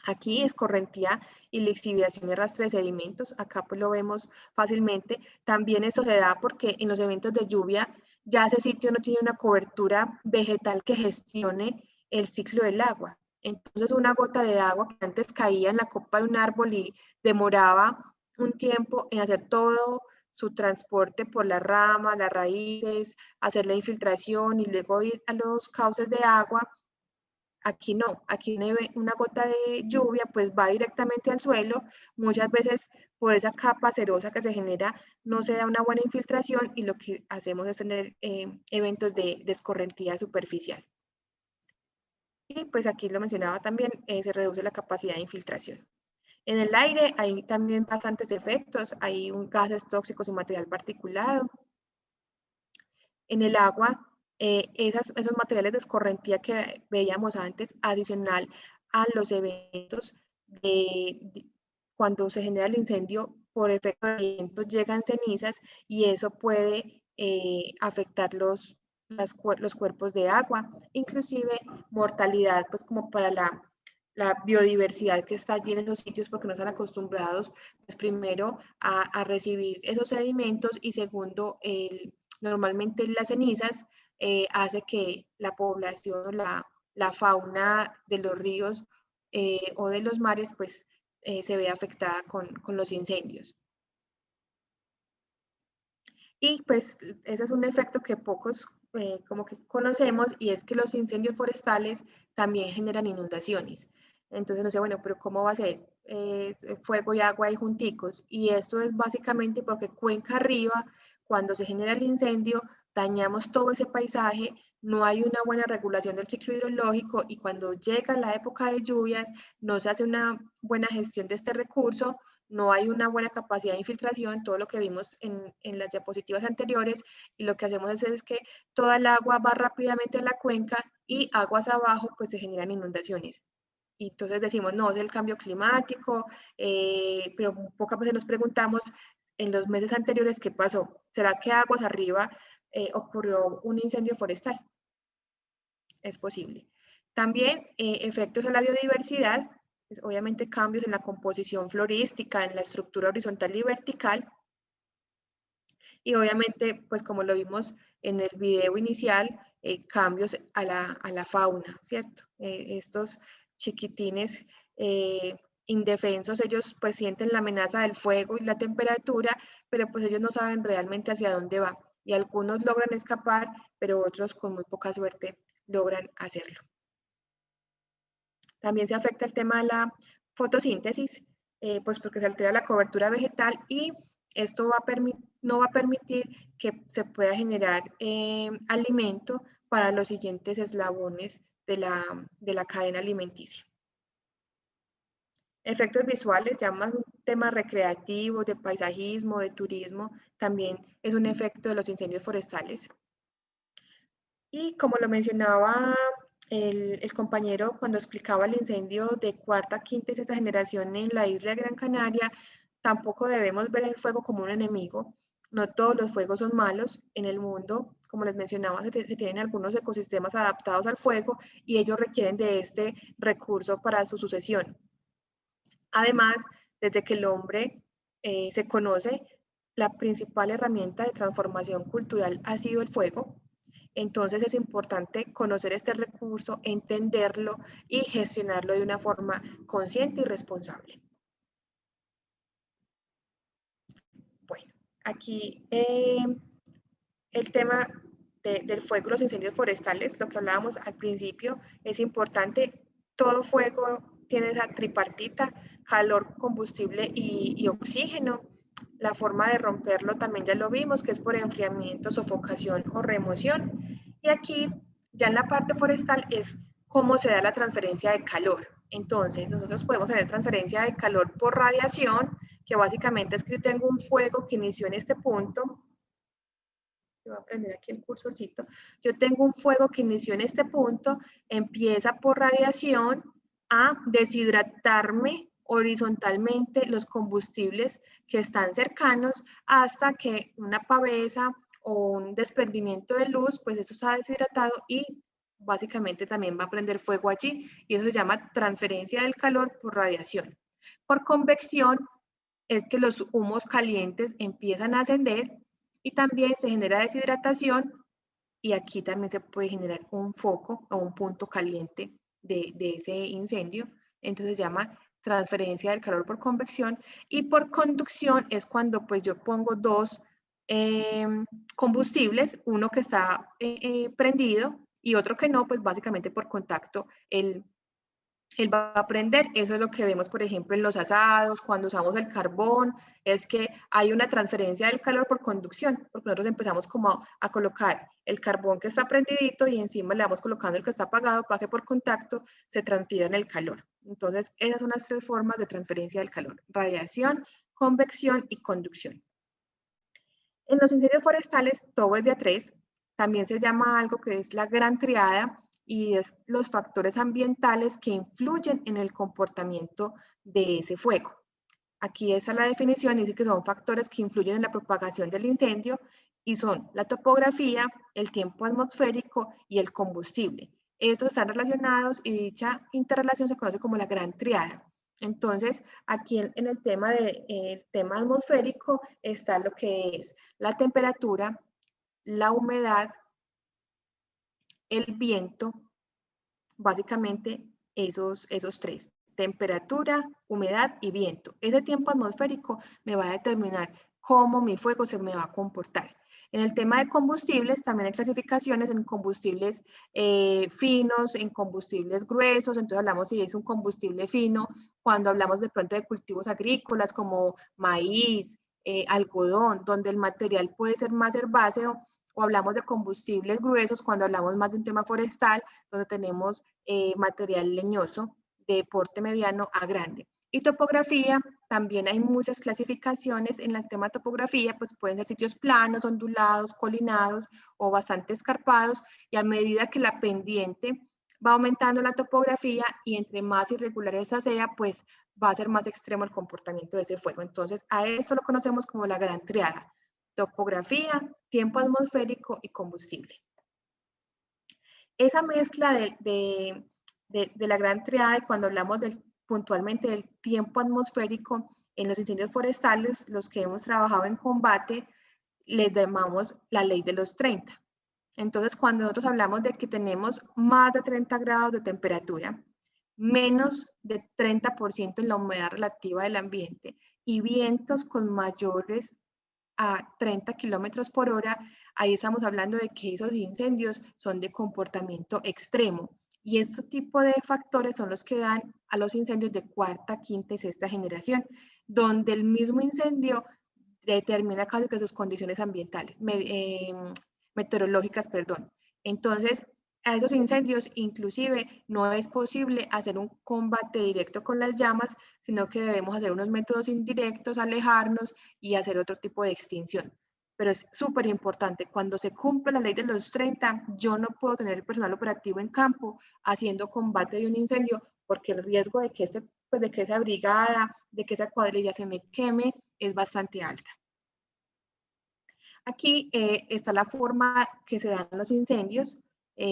Aquí escorrentía y lixiviación y arrastre de sedimentos, acá pues lo vemos fácilmente. También eso se da porque en los eventos de lluvia ya ese sitio no tiene una cobertura vegetal que gestione el ciclo del agua. Entonces una gota de agua que antes caía en la copa de un árbol y demoraba un tiempo en hacer todo su transporte por las ramas, las raíces, hacer la infiltración y luego ir a los cauces de agua. Aquí no, aquí una gota de lluvia pues va directamente al suelo, muchas veces por esa capa cerosa que se genera no se da una buena infiltración y lo que hacemos es tener eventos de escorrentía superficial. Y pues aquí lo mencionaba también, se reduce la capacidad de infiltración. En el aire hay también bastantes efectos, hay gases tóxicos y material particulado. En el agua, esos materiales de escorrentía que veíamos antes, adicional a los eventos cuando se genera el incendio, por efecto de viento llegan cenizas y eso puede afectar los cuerpos de agua, inclusive mortalidad, pues como para la biodiversidad que está allí en esos sitios porque no están acostumbrados, pues primero a recibir esos sedimentos y segundo, normalmente las cenizas hace que la población o la fauna de los ríos o de los mares pues se vea afectada con los incendios. Y pues ese es un efecto que pocos como que conocemos y es que los incendios forestales también generan inundaciones. Entonces no sé, bueno, pero ¿cómo va a ser? Fuego y agua ahí junticos. Y esto es básicamente porque cuenca arriba, cuando se genera el incendio, dañamos todo ese paisaje, no hay una buena regulación del ciclo hidrológico y cuando llega la época de lluvias, no se hace una buena gestión de este recurso, no hay una buena capacidad de infiltración, todo lo que vimos en las diapositivas anteriores, y lo que hacemos es que toda el agua va rápidamente a la cuenca y aguas abajo pues se generan inundaciones. Y entonces decimos, no, es el cambio climático, pero pocas veces nos preguntamos en los meses anteriores qué pasó. ¿Será que aguas arriba ocurrió un incendio forestal? Es posible. También efectos en la biodiversidad, pues, obviamente cambios en la composición florística, en la estructura horizontal y vertical. Y obviamente, pues como lo vimos en el video inicial, cambios a la fauna, ¿cierto? Estos chiquitines indefensos, ellos pues sienten la amenaza del fuego y la temperatura, pero pues ellos no saben realmente hacia dónde va. Y algunos logran escapar, pero otros con muy poca suerte logran hacerlo. También se afecta el tema de la fotosíntesis, pues porque se altera la cobertura vegetal y esto no va a permitir que se pueda generar alimento para los siguientes eslabones de la cadena alimenticia. Efectos visuales, ya más un tema recreativo, de paisajismo, de turismo, también es un efecto de los incendios forestales. Y como lo mencionaba el compañero cuando explicaba el incendio de cuarta, quinta y sexta generación en la isla de Gran Canaria, tampoco debemos ver el fuego como un enemigo. No todos los fuegos son malos. En el mundo, como les mencionaba, se tienen algunos ecosistemas adaptados al fuego y ellos requieren de este recurso para su sucesión. Además, desde que el hombre se conoce, la principal herramienta de transformación cultural ha sido el fuego. Entonces es importante conocer este recurso, entenderlo y gestionarlo de una forma consciente y responsable. Bueno, aquí el tema del fuego, los incendios forestales, lo que hablábamos al principio, es importante. Todo fuego tiene esa tripartita, calor, combustible y oxígeno. La forma de romperlo también ya lo vimos, que es por enfriamiento, sofocación o remoción. Y aquí, ya en la parte forestal, es cómo se da la transferencia de calor. Entonces, nosotros podemos tener transferencia de calor por radiación, que básicamente es que yo tengo un fuego que inició en este punto. Yo voy a prender aquí el cursorcito. Yo tengo un fuego que inició en este punto, empieza por radiación a deshidratarme horizontalmente los combustibles que están cercanos hasta que una pavesa o un desprendimiento de luz, pues eso se ha deshidratado y básicamente también va a prender fuego allí, y eso se llama transferencia del calor por radiación. Por convección es que los humos calientes empiezan a ascender y también se genera deshidratación, y aquí también se puede generar un foco o un punto caliente de ese incendio. Entonces se llama transferencia del calor por convección. Y por conducción es cuando pues yo pongo dos combustibles, uno que está prendido y otro que no, pues básicamente por contacto él va a prender. Eso es lo que vemos, por ejemplo, en los asados, cuando usamos el carbón, es que hay una transferencia del calor por conducción, porque nosotros empezamos como a colocar el carbón que está prendidito y encima le vamos colocando el que está apagado para que por contacto se transfiera el calor. Entonces, esas son las tres formas de transferencia del calor: radiación, convección y conducción. En los incendios forestales, todo es de a tres. También se llama algo que es la gran triada, y es los factores ambientales que influyen en el comportamiento de ese fuego. Aquí está la definición, dice que son factores que influyen en la propagación del incendio, y son la topografía, el tiempo atmosférico y el combustible. Esos están relacionados y dicha interrelación se conoce como la gran triada. Entonces, aquí en el tema tema atmosférico está lo que es la temperatura, la humedad, el viento, básicamente esos tres: temperatura, humedad y viento. Ese tiempo atmosférico me va a determinar cómo mi fuego se me va a comportar. En el tema de combustibles, también hay clasificaciones en combustibles finos, en combustibles gruesos. Entonces hablamos si es un combustible fino, cuando hablamos de pronto de cultivos agrícolas como maíz, algodón, donde el material puede ser más herbáceo, o hablamos de combustibles gruesos cuando hablamos más de un tema forestal, donde tenemos material leñoso de porte mediano a grande. Y topografía, también hay muchas clasificaciones en el tema de topografía, pues pueden ser sitios planos, ondulados, colinados o bastante escarpados, y a medida que la pendiente va aumentando la topografía y entre más irregular esa sea, pues va a ser más extremo el comportamiento de ese fuego. Entonces, a esto lo conocemos como la gran triada: topografía, tiempo atmosférico y combustible. Esa mezcla de la gran triada, cuando hablamos puntualmente del tiempo atmosférico en los incendios forestales, los que hemos trabajado en combate, les llamamos la ley de los 30. Entonces, cuando nosotros hablamos de que tenemos más de 30 grados de temperatura, menos de 30% en la humedad relativa del ambiente y vientos con mayores a 30 kilómetros por hora, ahí estamos hablando de que esos incendios son de comportamiento extremo. Y este tipo de factores son los que dan a los incendios de cuarta, quinta y sexta generación, donde el mismo incendio determina casi que sus condiciones ambientales, meteorológicas, perdón. Entonces, a esos incendios inclusive no es posible hacer un combate directo con las llamas, sino que debemos hacer unos métodos indirectos, alejarnos y hacer otro tipo de extinción. Pero es súper importante, cuando se cumple la ley de los 30, yo no puedo tener el personal operativo en campo haciendo combate de un incendio, porque el riesgo de que, de que esa brigada, de que esa cuadrilla se me queme es bastante alta. Aquí está la forma que se dan los incendios.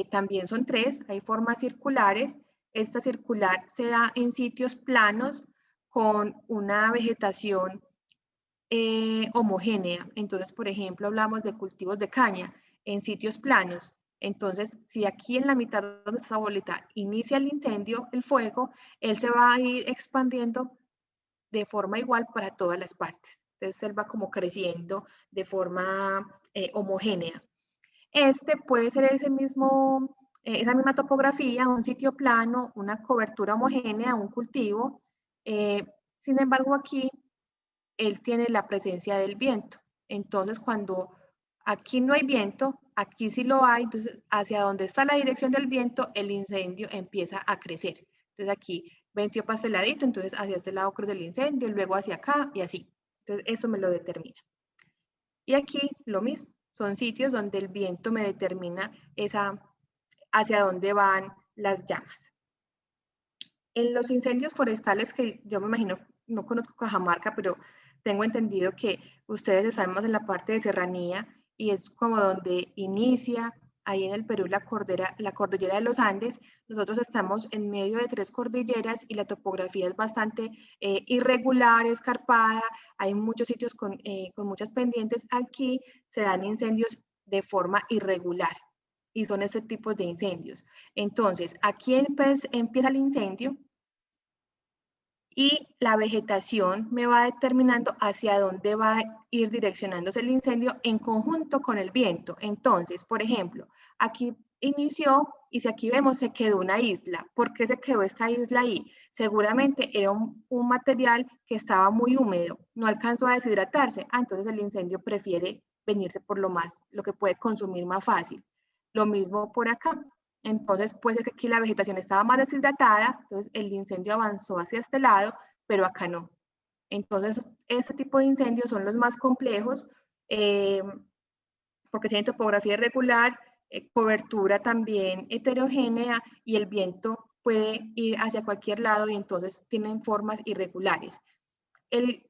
También son tres, hay formas circulares. Esta circular se da en sitios planos con una vegetación homogénea. Entonces, por ejemplo, hablamos de cultivos de caña en sitios planos. Entonces, si aquí en la mitad donde está esa bolita inicia el incendio, el fuego, él se va a ir expandiendo de forma igual para todas las partes. Entonces, él va como creciendo de forma homogénea. Este puede ser esa misma topografía, un sitio plano, una cobertura homogénea, un cultivo. Sin embargo, aquí él tiene la presencia del viento. Entonces, cuando aquí no hay viento, aquí sí lo hay, entonces hacia donde está la dirección del viento, el incendio empieza a crecer. Entonces aquí venció para este ladito, entonces hacia este lado crece el incendio, y luego hacia acá y así. Entonces eso me lo determina. Y aquí lo mismo, son sitios donde el viento me determina hacia dónde van las llamas. En los incendios forestales, que yo me imagino, no conozco Cajamarca, pero tengo entendido que ustedes están más en la parte de serranía y es como donde inicia ahí en el Perú la cordillera de los Andes. Nosotros estamos en medio de 3 cordilleras y la topografía es bastante irregular, escarpada, hay muchos sitios con muchas pendientes. Aquí se dan incendios de forma irregular y son ese tipo de incendios. Entonces, aquí empieza el incendio y la vegetación me va determinando hacia dónde va a ir direccionándose el incendio en conjunto con el viento. Entonces, por ejemplo, aquí inició y si aquí vemos se quedó una isla. ¿Por qué se quedó esta isla ahí? Seguramente era un material que estaba muy húmedo, no alcanzó a deshidratarse. Entonces el incendio prefiere venirse por lo que puede consumir más fácil. Lo mismo por acá. Entonces puede ser que aquí la vegetación estaba más deshidratada, entonces el incendio avanzó hacia este lado, pero acá no. Entonces este tipo de incendios son los más complejos porque tienen topografía irregular, cobertura también heterogénea y el viento puede ir hacia cualquier lado y entonces tienen formas irregulares.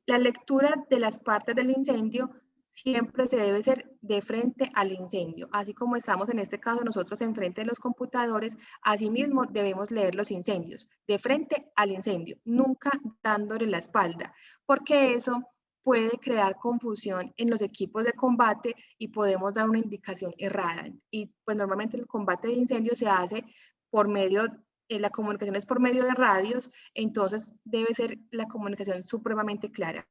La lectura de las partes del incendio siempre se debe hacer de frente al incendio. Así como estamos en este caso nosotros enfrente de los computadores, asimismo debemos leer los incendios, de frente al incendio, nunca dándole la espalda, porque eso puede crear confusión en los equipos de combate y podemos dar una indicación errada. Y pues normalmente el combate de incendios se hace por medio la comunicación es por medio de radios, entonces debe ser la comunicación supremamente clara.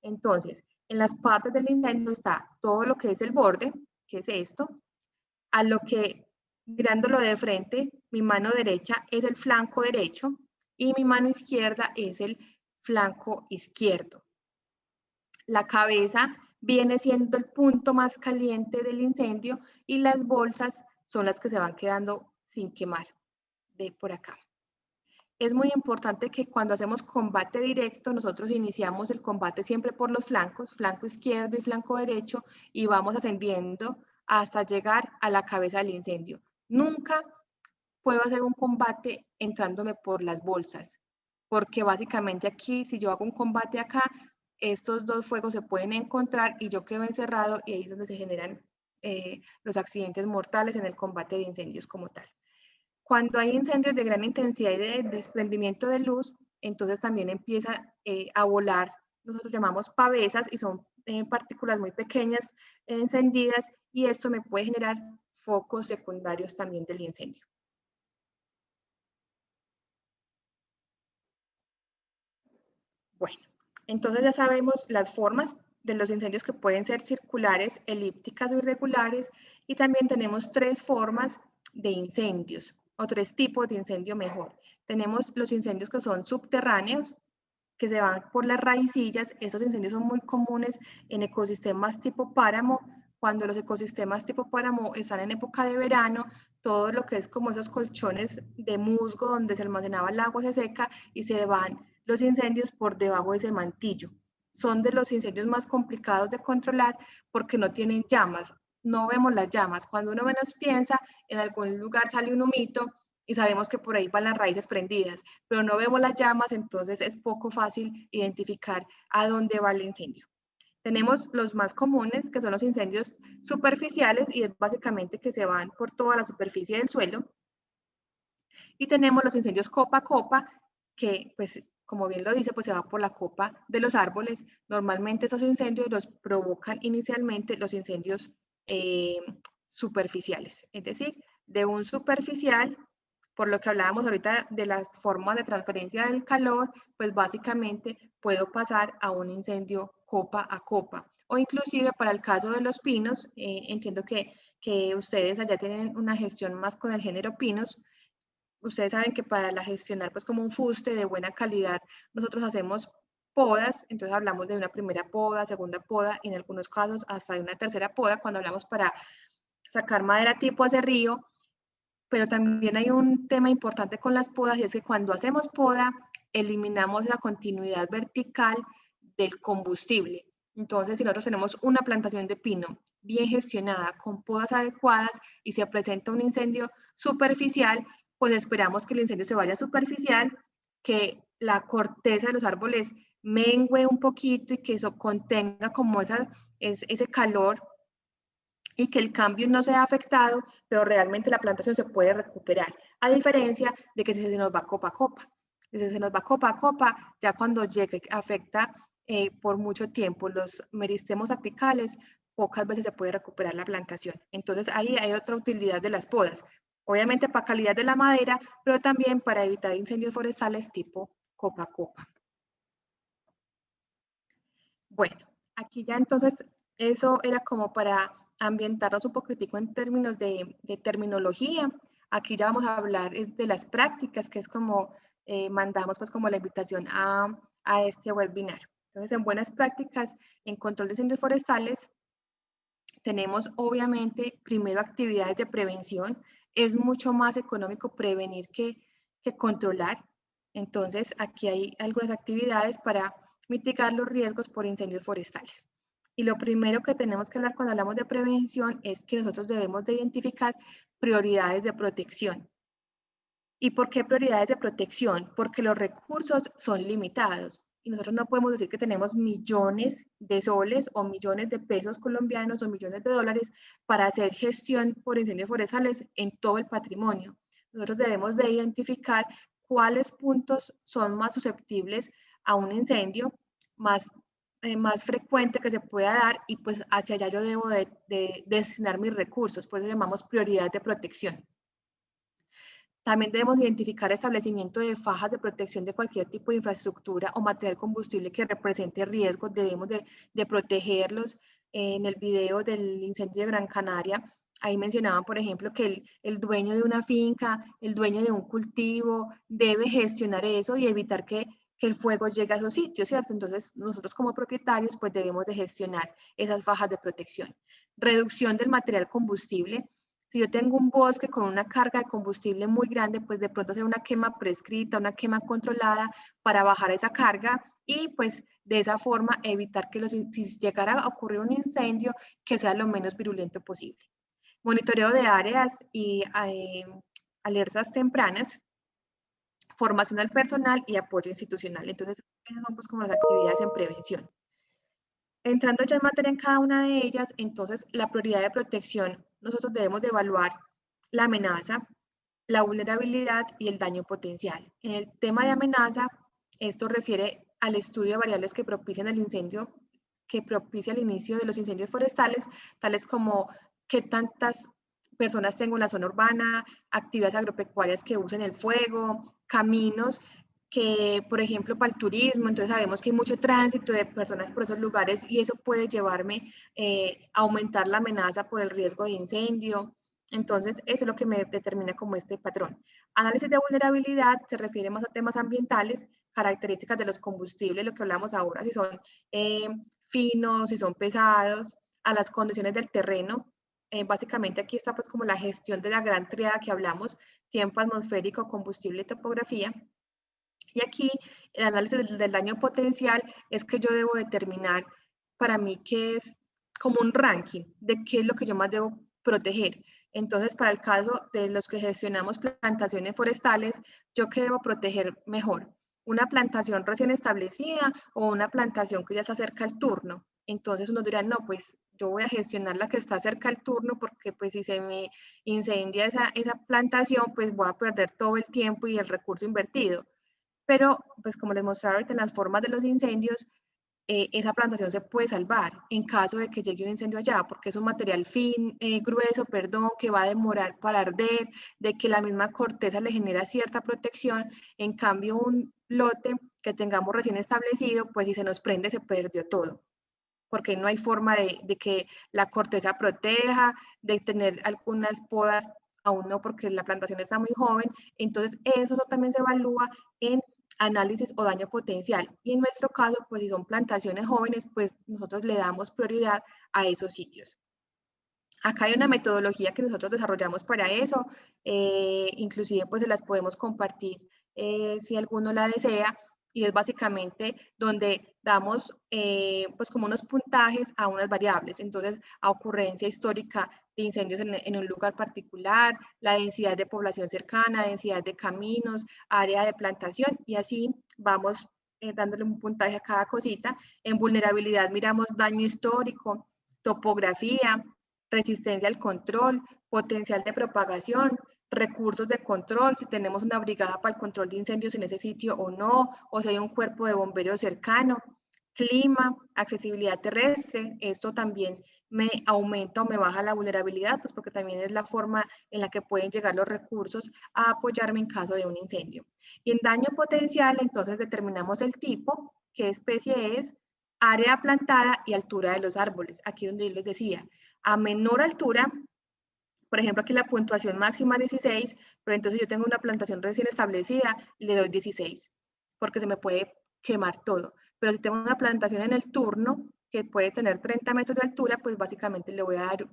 Entonces, en las partes del incendio está todo lo que es el borde, que es esto, a lo que, mirándolo de frente, mi mano derecha es el flanco derecho y mi mano izquierda es el flanco izquierdo. La cabeza viene siendo el punto más caliente del incendio y las bolsas son las que se van quedando sin quemar. De por acá. Es muy importante que cuando hacemos combate directo, nosotros iniciamos el combate siempre por los flancos, flanco izquierdo y flanco derecho, y vamos ascendiendo hasta llegar a la cabeza del incendio. Nunca puedo hacer un combate entrándome por las bolsas, porque básicamente aquí, si yo hago un combate acá, estos dos fuegos se pueden encontrar y yo quedo encerrado y ahí es donde se generan los accidentes mortales en el combate de incendios como tal. Cuando hay incendios de gran intensidad y de desprendimiento de luz, entonces también empieza a volar, nosotros llamamos pavesas y son partículas muy pequeñas encendidas y esto me puede generar focos secundarios también del incendio. Bueno, entonces ya sabemos las formas de los incendios que pueden ser circulares, elípticas o irregulares y también tenemos 3 formas de incendios o 3 tipos de incendio mejor. Tenemos los incendios que son subterráneos, que se van por las raicillas. Esos incendios son muy comunes en ecosistemas tipo páramo. Cuando los ecosistemas tipo páramo están en época de verano, todo lo que es como esos colchones de musgo donde se almacenaba el agua se seca y se van los incendios por debajo de ese mantillo. Son de los incendios más complicados de controlar porque no tienen llamas. No vemos las llamas. Cuando uno menos piensa, en algún lugar sale un humito y sabemos que por ahí van las raíces prendidas, pero no vemos las llamas, entonces es poco fácil identificar a dónde va el incendio. Tenemos los más comunes, que son los incendios superficiales, y es básicamente que se van por toda la superficie del suelo. Y tenemos los incendios copa a copa, que pues como bien lo dice, pues se va por la copa de los árboles. Normalmente esos incendios los provocan inicialmente los incendios superficiales, es decir, de un superficial, por lo que hablábamos ahorita de las formas de transferencia del calor, pues básicamente puedo pasar a un incendio copa a copa. O inclusive para el caso de los pinos, entiendo que ustedes allá tienen una gestión más con el género pinos. Ustedes saben que para gestionar pues como un fuste de buena calidad, nosotros hacemos podas, entonces hablamos de una primera poda, segunda poda, y en algunos casos hasta de una tercera poda cuando hablamos para sacar madera tipo acerrío. Pero también hay un tema importante con las podas y es que cuando hacemos poda, eliminamos la continuidad vertical del combustible. Entonces, si nosotros tenemos una plantación de pino bien gestionada, con podas adecuadas y se presenta un incendio superficial, pues esperamos que el incendio se vaya superficial, que la corteza de los árboles mengue un poquito y que eso contenga como ese calor y que el cambio no sea afectado, pero realmente la plantación se puede recuperar, a diferencia de que si se nos va copa a copa. Si se nos va copa a copa, ya cuando llegue afecta por mucho tiempo los meristemos apicales, pocas veces se puede recuperar la plantación. Entonces ahí hay otra utilidad de las podas, obviamente para calidad de la madera, pero también para evitar incendios forestales tipo copa a copa. Bueno, aquí ya entonces eso era como para ambientarnos un poquitico en términos de terminología. Aquí ya vamos a hablar de las prácticas, que es como mandamos pues como la invitación a este webinar. Entonces, en buenas prácticas en control de incendios forestales, tenemos obviamente primero actividades de prevención. Es mucho más económico prevenir que controlar. Entonces, aquí hay algunas actividades para mitigar los riesgos por incendios forestales. Y lo primero que tenemos que hablar cuando hablamos de prevención es que nosotros debemos de identificar prioridades de protección. ¿Y por qué prioridades de protección? Porque los recursos son limitados y nosotros no podemos decir que tenemos millones de soles o millones de pesos colombianos o millones de dólares para hacer gestión por incendios forestales en todo el patrimonio. Nosotros debemos de identificar cuáles puntos son más susceptibles a un incendio, más frecuente que se pueda dar, y pues hacia allá yo debo de destinar mis recursos, por eso llamamos prioridad de protección. También debemos identificar el establecimiento de fajas de protección de cualquier tipo de infraestructura o material combustible que represente riesgo. Debemos de protegerlos. En el video del incendio de Gran Canaria, ahí mencionaban, por ejemplo, que el dueño de una finca, el dueño de un cultivo, debe gestionar eso y evitar que el fuego llegue a esos sitios, ¿cierto? Entonces, nosotros como propietarios, pues debemos de gestionar esas fajas de protección. Reducción del material combustible. Si yo tengo un bosque con una carga de combustible muy grande, pues de pronto hacer una quema prescrita, una quema controlada para bajar esa carga y pues de esa forma evitar que si llegara a ocurrir un incendio, que sea lo menos virulento posible. Monitoreo de áreas y alertas tempranas, formación al personal y apoyo institucional. Entonces, esas son pues como las actividades en prevención. Entrando ya en materia en cada una de ellas, entonces la prioridad de protección, nosotros debemos de evaluar la amenaza, la vulnerabilidad y el daño potencial. En el tema de amenaza, esto refiere al estudio de variables que propician el incendio, que propicia el inicio de los incendios forestales, tales como qué tantas personas tengo en la zona urbana, actividades agropecuarias que usen el fuego, caminos que, por ejemplo, para el turismo, entonces sabemos que hay mucho tránsito de personas por esos lugares y eso puede llevarme a aumentar la amenaza por el riesgo de incendio. Entonces, eso es lo que me determina como este patrón. Análisis de vulnerabilidad se refiere más a temas ambientales, características de los combustibles, lo que hablamos ahora, si son finos, si son pesados, a las condiciones del terreno. Básicamente aquí está pues como la gestión de la gran triada que hablamos, tiempo atmosférico, combustible y topografía. Y aquí el análisis del daño potencial es que yo debo determinar para mí que es como un ranking de qué es lo que yo más debo proteger. Entonces, para el caso de los que gestionamos plantaciones forestales, ¿yo qué debo proteger mejor? ¿Una plantación recién establecida o una plantación que ya está cerca al turno? Entonces uno dirá, no, pues yo voy a gestionar la que está cerca al turno porque pues si se me incendia esa plantación, pues voy a perder todo el tiempo y el recurso invertido. Pero, pues como les mostraba ahorita en las formas de los incendios, esa plantación se puede salvar en caso de que llegue un incendio allá, porque es un material grueso, que va a demorar para arder, de que la misma corteza le genera cierta protección. En cambio, un lote que tengamos recién establecido, pues si se nos prende, se perdió todo, porque no hay forma de que la corteza proteja, de tener algunas podas, aún no, porque la plantación está muy joven. Entonces, eso también se evalúa en análisis o daño potencial. Y en nuestro caso, pues si son plantaciones jóvenes, pues nosotros le damos prioridad a esos sitios. Acá hay una metodología que nosotros desarrollamos para eso, inclusive pues se las podemos compartir si alguno la desea, y es básicamente donde damos pues como unos puntajes a unas variables. Entonces, a ocurrencia histórica de incendios en un lugar particular, la densidad de población cercana, densidad de caminos, área de plantación, y así vamos dándole un puntaje a cada cosita. En vulnerabilidad miramos daño histórico, topografía, resistencia al control, potencial de propagación, recursos de control, si tenemos una brigada para el control de incendios en ese sitio o no, o si hay un cuerpo de bomberos cercano, clima, accesibilidad terrestre, esto también me aumenta o me baja la vulnerabilidad, pues porque también es la forma en la que pueden llegar los recursos a apoyarme en caso de un incendio. Y en daño potencial, entonces determinamos el tipo, qué especie es, área plantada y altura de los árboles. Aquí donde yo les decía, a menor altura, por ejemplo, aquí la puntuación máxima es 16, pero entonces yo tengo una plantación recién establecida, le doy 16, porque se me puede quemar todo. Pero si tengo una plantación en el turno, que puede tener 30 metros de altura, pues básicamente le voy a dar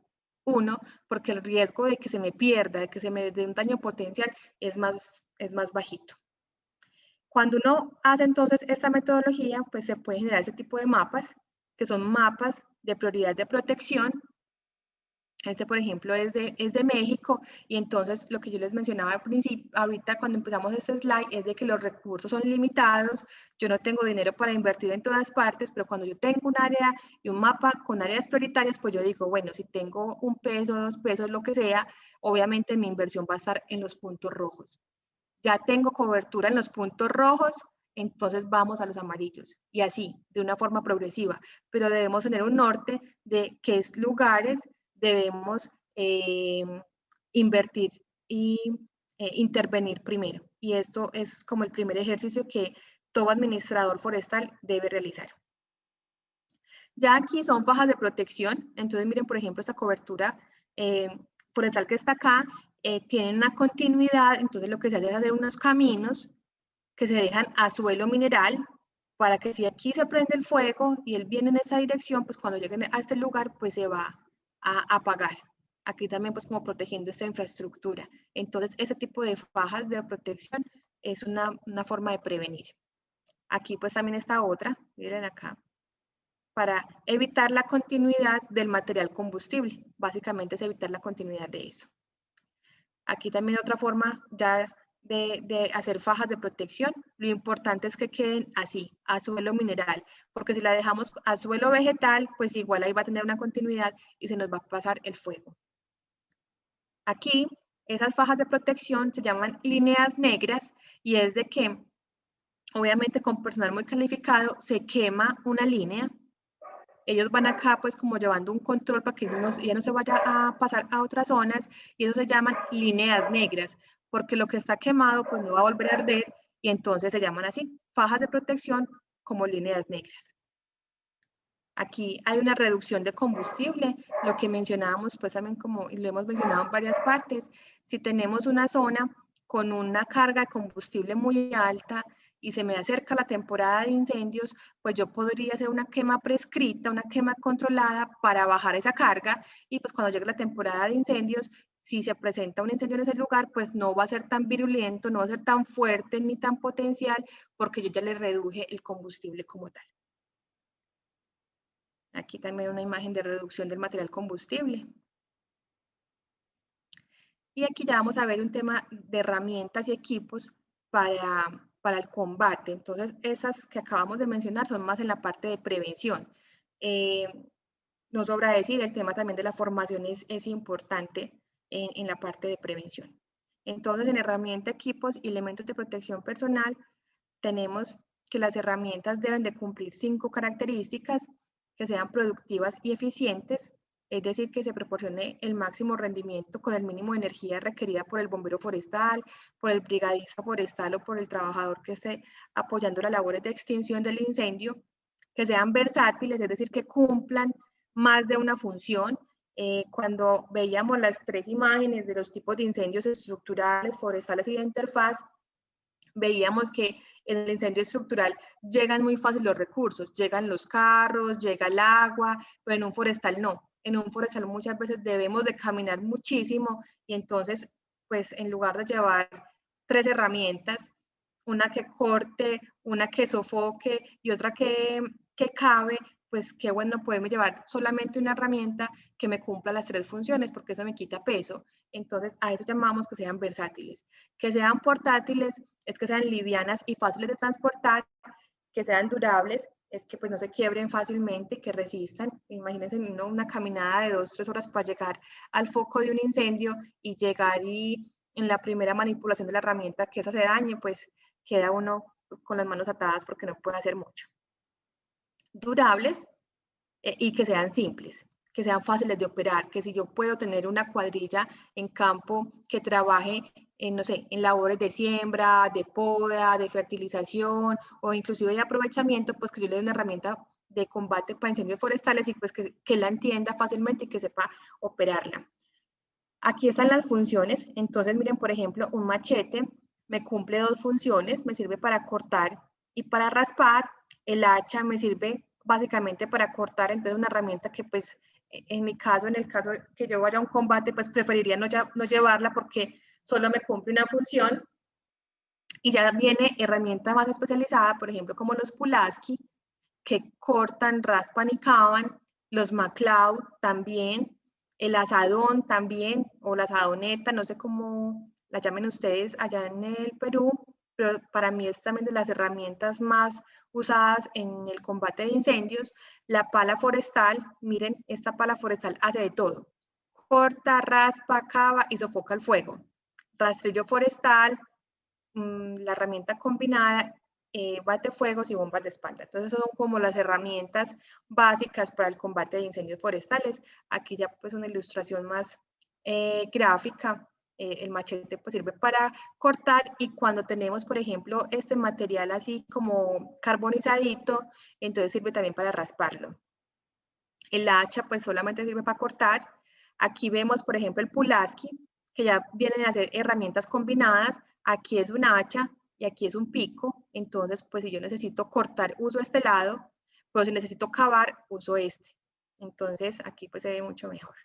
1, porque el riesgo de que se me pierda, de que se me dé un daño potencial, es más bajito. Cuando uno hace entonces esta metodología, pues se puede generar ese tipo de mapas, que son mapas de prioridad de protección. Este, por ejemplo, es de México, y entonces lo que yo les mencionaba al principio, ahorita cuando empezamos este slide, es de que los recursos son limitados, yo no tengo dinero para invertir en todas partes, pero cuando yo tengo un área y un mapa con áreas prioritarias, pues yo digo, bueno, si tengo 1 peso, 2 pesos, lo que sea, obviamente mi inversión va a estar en los puntos rojos. Ya tengo cobertura en los puntos rojos, entonces vamos a los amarillos, y así, de una forma progresiva, pero debemos tener un norte de qué lugares debemos invertir y intervenir primero. Y esto es como el primer ejercicio que todo administrador forestal debe realizar. Ya aquí son fajas de protección. Entonces miren, por ejemplo, esta cobertura forestal que está acá, tiene una continuidad. Entonces lo que se hace es hacer unos caminos que se dejan a suelo mineral, para que si aquí se prende el fuego y él viene en esa dirección, pues cuando lleguen a este lugar, pues se va a apagar. Aquí también pues como protegiendo esta infraestructura. Entonces ese tipo de fajas de protección es una forma de prevenir. Aquí pues también está otra, miren acá, para evitar la continuidad del material combustible. Básicamente es evitar la continuidad de eso. Aquí también otra forma ya de hacer fajas de protección. Lo importante es que queden así, a suelo mineral, porque si la dejamos a suelo vegetal, pues igual ahí va a tener una continuidad y se nos va a pasar el fuego. Aquí, esas fajas de protección se llaman líneas negras, y es de que, obviamente con personal muy calificado, se quema una línea. Ellos van acá pues como llevando un control para que ya no se vaya a pasar a otras zonas, y eso se llaman líneas negras, porque lo que está quemado pues no va a volver a arder, y entonces se llaman así, fajas de protección como líneas negras. Aquí hay una reducción de combustible, lo que mencionábamos pues también como, y lo hemos mencionado en varias partes, si tenemos una zona con una carga de combustible muy alta y se me acerca la temporada de incendios, pues yo podría hacer una quema prescrita, una quema controlada para bajar esa carga, y pues cuando llegue la temporada de incendios, si se presenta un incendio en ese lugar, pues no va a ser tan virulento, no va a ser tan fuerte ni tan potencial, porque yo ya le reduje el combustible como tal. Aquí también una imagen de reducción del material combustible. Y aquí ya vamos a ver un tema de herramientas y equipos para el combate. Entonces, esas que acabamos de mencionar son más en la parte de prevención. No sobra decir, el tema también de la formación es importante en la parte de prevención. Entonces, en herramienta, equipos y elementos de protección personal, tenemos que las herramientas deben de cumplir 5 características: que sean productivas y eficientes, es decir, que se proporcione el máximo rendimiento con el mínimo de energía requerida por el bombero forestal, por el brigadista forestal o por el trabajador que esté apoyando las labores de extinción del incendio, que sean versátiles, es decir, que cumplan más de una función. Cuando veíamos las 3 imágenes de los tipos de incendios estructurales, forestales y de interfaz, veíamos que en el incendio estructural llegan muy fácil los recursos, llegan los carros, llega el agua, pero en un forestal no. En un forestal muchas veces debemos de caminar muchísimo, y entonces, pues en lugar de llevar 3 herramientas, una que corte, una que sofoque y otra que cabe, pues qué bueno poderme llevar solamente una herramienta que me cumpla las 3 funciones, porque eso me quita peso. Entonces, a eso llamamos que sean versátiles. Que sean portátiles es que sean livianas y fáciles de transportar, que sean durables, es que pues no se quiebren fácilmente, que resistan. Imagínense una caminada de 2-3 horas para llegar al foco de un incendio y llegar y en la primera manipulación de la herramienta que esa se dañe, pues queda uno con las manos atadas porque no puede hacer mucho. Durables y que sean simples, que sean fáciles de operar, que si yo puedo tener una cuadrilla en campo que trabaje en, no sé, en labores de siembra, de poda, de fertilización o inclusive de aprovechamiento, pues que yo le dé una herramienta de combate para incendios forestales y pues que la entienda fácilmente y que sepa operarla. Aquí están las funciones. Entonces, miren, por ejemplo, un machete me cumple 2 funciones, me sirve para cortar y para raspar. El hacha me sirve básicamente para cortar, entonces una herramienta que pues en mi caso, en el caso que yo vaya a un combate, pues preferiría no llevarla porque solo me cumple una función. Y ya viene herramienta más especializada, por ejemplo, como los Pulaski, que cortan, raspan y cavan, los MacLeod también, el asadón también, o la asadoneta, no sé cómo la llamen ustedes allá en el Perú, pero para mí es también de las herramientas más usadas en el combate de incendios. La pala forestal, miren, esta pala forestal hace de todo. Corta, raspa, cava y sofoca el fuego. Rastrillo forestal, la herramienta combinada, batefuegos y bombas de espalda. Entonces son como las herramientas básicas para el combate de incendios forestales. Aquí ya pues una ilustración más gráfica. El machete pues sirve para cortar y cuando tenemos por ejemplo este material así como carbonizadito, entonces sirve también para rasparlo. El hacha pues solamente sirve para cortar. Aquí vemos por ejemplo el Pulaski, que ya vienen a ser herramientas combinadas. Aquí es un hacha y aquí es un pico. Entonces pues si yo necesito cortar uso este lado, pero si necesito cavar uso este. Entonces aquí pues se ve mucho mejor.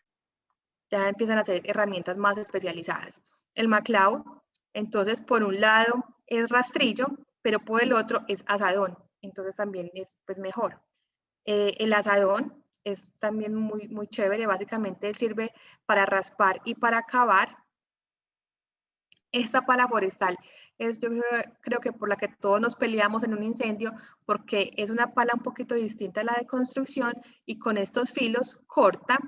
Ya empiezan a ser herramientas más especializadas. El MacLeod, entonces por un lado es rastrillo, pero por el otro es asadón. Entonces también es pues mejor. El asadón es también muy chévere. Básicamente él sirve para raspar y para cavar. Esta pala forestal es yo creo que por la que todos nos peleamos en un incendio porque es una pala un poquito distinta a la de construcción y con estos filos corta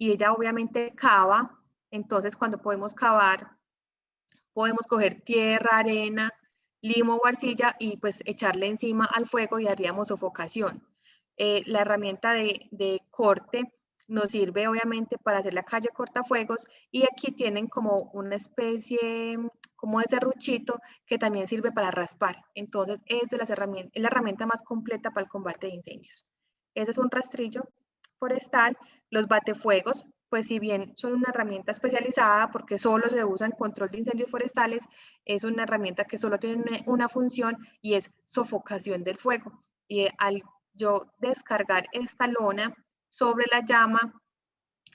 y ella obviamente cava. Entonces cuando podemos cavar podemos coger tierra, arena, limo o arcilla y pues echarle encima al fuego y haríamos sofocación. La herramienta de corte nos sirve obviamente para hacer la calle cortafuegos y aquí tienen como una especie como de serruchito que también sirve para raspar. Entonces es la herramienta más completa para el combate de incendios. Ese es un rastrillo forestal. Los batefuegos, pues si bien son una herramienta especializada porque solo se usa en control de incendios forestales, es una herramienta que solo tiene una función y es sofocación del fuego. Y al yo descargar esta lona sobre la llama,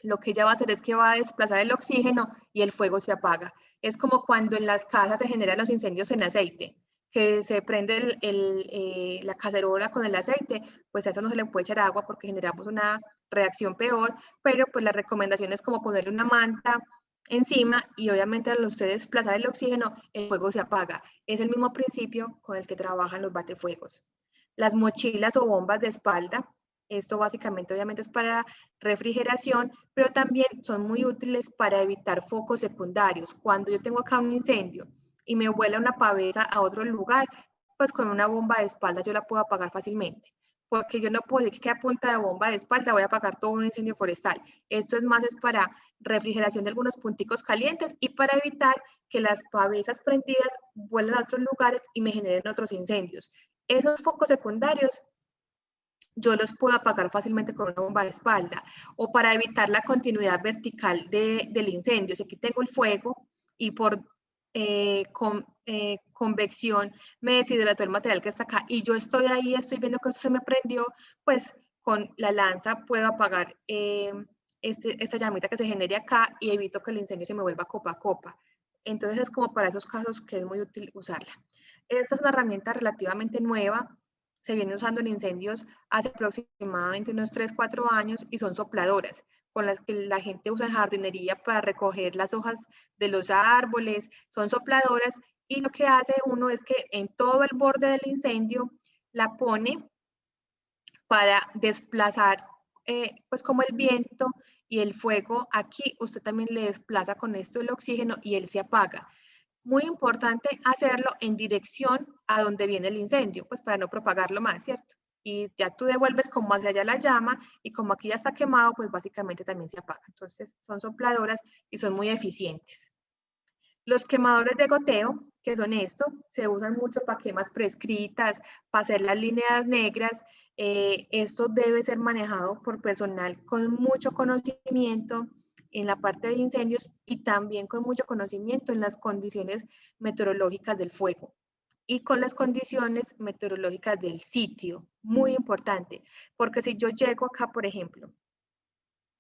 lo que ella va a hacer es que va a desplazar el oxígeno y el fuego se apaga. Es como cuando en las casas se generan los incendios en aceite, que se prende la cacerola con el aceite, pues a eso no se le puede echar agua porque generamos una reacción peor, pero pues la recomendación es como ponerle una manta encima y obviamente al usted desplazar el oxígeno, el fuego se apaga. Es el mismo principio con el que trabajan los batefuegos. Las mochilas o bombas de espalda, esto básicamente obviamente es para refrigeración, pero también son muy útiles para evitar focos secundarios. Cuando yo tengo acá un incendio y me vuela una pavesa a otro lugar, pues con una bomba de espalda yo la puedo apagar fácilmente. Porque yo no puedo decir que a punta de bomba de espalda voy a apagar todo un incendio forestal. Esto es más es para refrigeración de algunos punticos calientes y para evitar que las pavesas prendidas vuelen a otros lugares y me generen otros incendios. Esos focos secundarios yo los puedo apagar fácilmente con una bomba de espalda o para evitar la continuidad vertical del incendio. Si aquí tengo el fuego y por convección me deshidrató el material que está acá y yo estoy ahí, estoy viendo que eso se me prendió, pues con la lanza puedo apagar esta llamita que se genere acá y evito que el incendio se me vuelva copa a copa. Entonces es como para esos casos que es muy útil usarla. Esta es una herramienta relativamente nueva, se viene usando en incendios hace aproximadamente unos 3-4 años y son sopladoras, con las que la gente usa en jardinería para recoger las hojas de los árboles, son sopladoras y lo que hace uno es que en todo el borde del incendio la pone para desplazar pues como el viento y el fuego. Aquí usted también le desplaza con esto el oxígeno y él se apaga. Muy importante hacerlo en dirección a donde viene el incendio, pues para no propagarlo más, ¿cierto? Y ya tú devuelves como hacia allá la llama y como aquí ya está quemado, pues básicamente también se apaga. Entonces son sopladoras y son muy eficientes. Los quemadores de goteo, que son estos, se usan mucho para quemas prescritas, para hacer las líneas negras. Esto debe ser manejado por personal con mucho conocimiento en la parte de incendios y también con mucho conocimiento en las condiciones meteorológicas del fuego y con las condiciones meteorológicas del sitio. Muy importante, porque si yo llego acá, por ejemplo,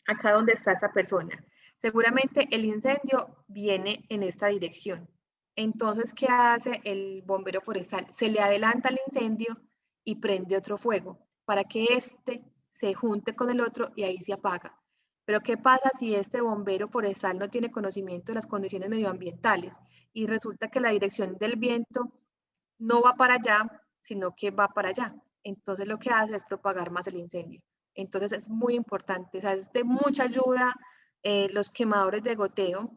acá donde está esta persona, seguramente el incendio viene en esta dirección. Entonces, ¿qué hace el bombero forestal? Se le adelanta el incendio y prende otro fuego para que este se junte con el otro y ahí se apaga. Pero ¿qué pasa si este bombero forestal no tiene conocimiento de las condiciones medioambientales y resulta que la dirección del viento no va para allá, sino que va para allá? Entonces lo que hace es propagar más el incendio. Entonces es muy importante, o sea, es de mucha ayuda los quemadores de goteo,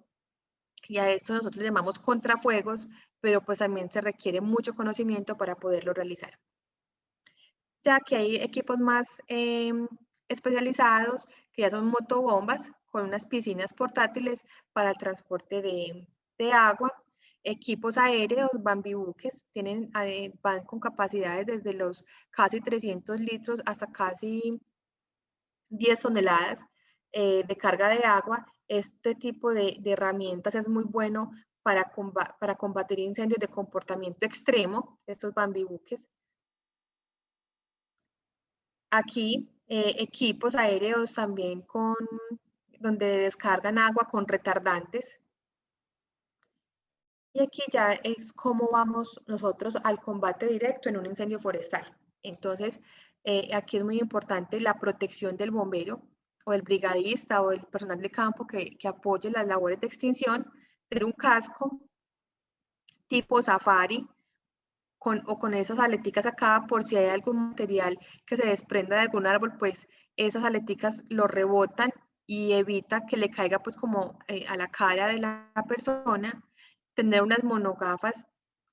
y a esto nosotros llamamos contrafuegos, pero pues también se requiere mucho conocimiento para poderlo realizar. Ya que hay equipos más especializados, que ya son motobombas, con unas piscinas portátiles para el transporte de agua, equipos aéreos, bambibuques, van con capacidades desde los casi 300 litros hasta casi 10 toneladas de carga de agua. Este tipo de herramientas es muy bueno para combatir incendios de comportamiento extremo, estos bambibuques. Aquí equipos aéreos también donde descargan agua con retardantes. Y aquí ya es cómo vamos nosotros al combate directo en un incendio forestal. Entonces, aquí es muy importante la protección del bombero o del brigadista o del personal de campo que apoye las labores de extinción, tener un casco tipo safari o con esas aleticas acá, por si hay algún material que se desprenda de algún árbol, pues esas aleticas lo rebotan y evita que le caiga pues como a la cara de la persona. Tener unas monogafas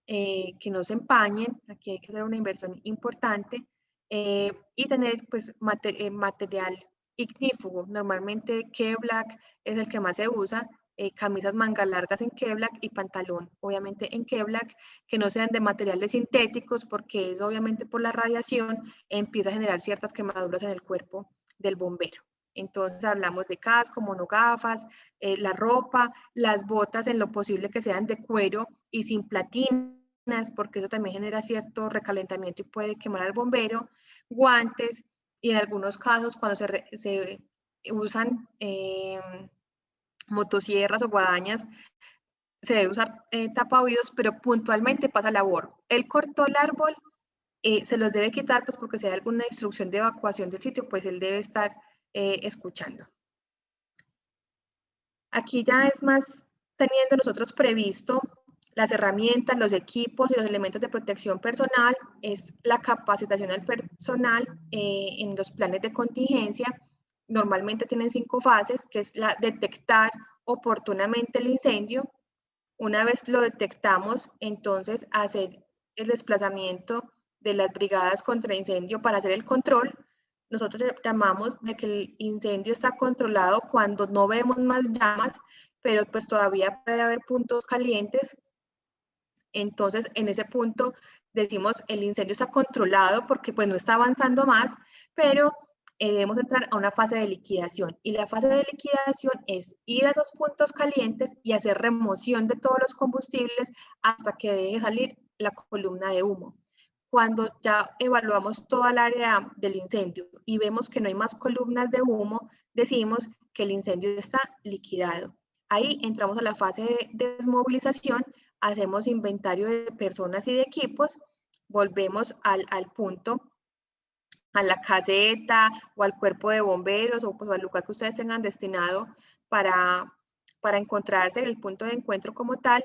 que no se empañen, aquí hay que hacer una inversión importante, y tener pues material ignífugo, normalmente Kevlar es el que más se usa, camisas manga largas en Kevlar y pantalón obviamente en Kevlar, que no sean de materiales sintéticos porque eso obviamente por la radiación empieza a generar ciertas quemaduras en el cuerpo del bombero. Entonces hablamos de casco, monogafas, la ropa, las botas en lo posible que sean de cuero y sin platinas, porque eso también genera cierto recalentamiento y puede quemar al bombero, guantes, y en algunos casos cuando se usan motosierras o guadañas, se debe usar tapaoídos, pero puntualmente pasa labor. Él cortó el árbol, se los debe quitar, pues porque si hay alguna instrucción de evacuación del sitio, pues él debe estar escuchando. Aquí ya es más teniendo nosotros previsto las herramientas, los equipos y los elementos de protección personal, es la capacitación al personal en los planes de contingencia. Normalmente tienen 5 fases, que es la detectar oportunamente el incendio. Una vez lo detectamos, entonces hacer el desplazamiento de las brigadas contra incendio para hacer el control. Nosotros llamamos de que el incendio está controlado cuando no vemos más llamas, pero pues todavía puede haber puntos calientes. Entonces, en ese punto decimos el incendio está controlado porque pues no está avanzando más, pero debemos entrar a una fase de liquidación. Y la fase de liquidación es ir a esos puntos calientes y hacer remoción de todos los combustibles hasta que deje salir la columna de humo. Cuando ya evaluamos toda el área del incendio y vemos que no hay más columnas de humo, decimos que el incendio está liquidado. Ahí entramos a la fase de desmovilización, hacemos inventario de personas y de equipos, volvemos al punto, a la caseta o al cuerpo de bomberos o pues al lugar que ustedes tengan destinado para encontrarse, el punto de encuentro como tal.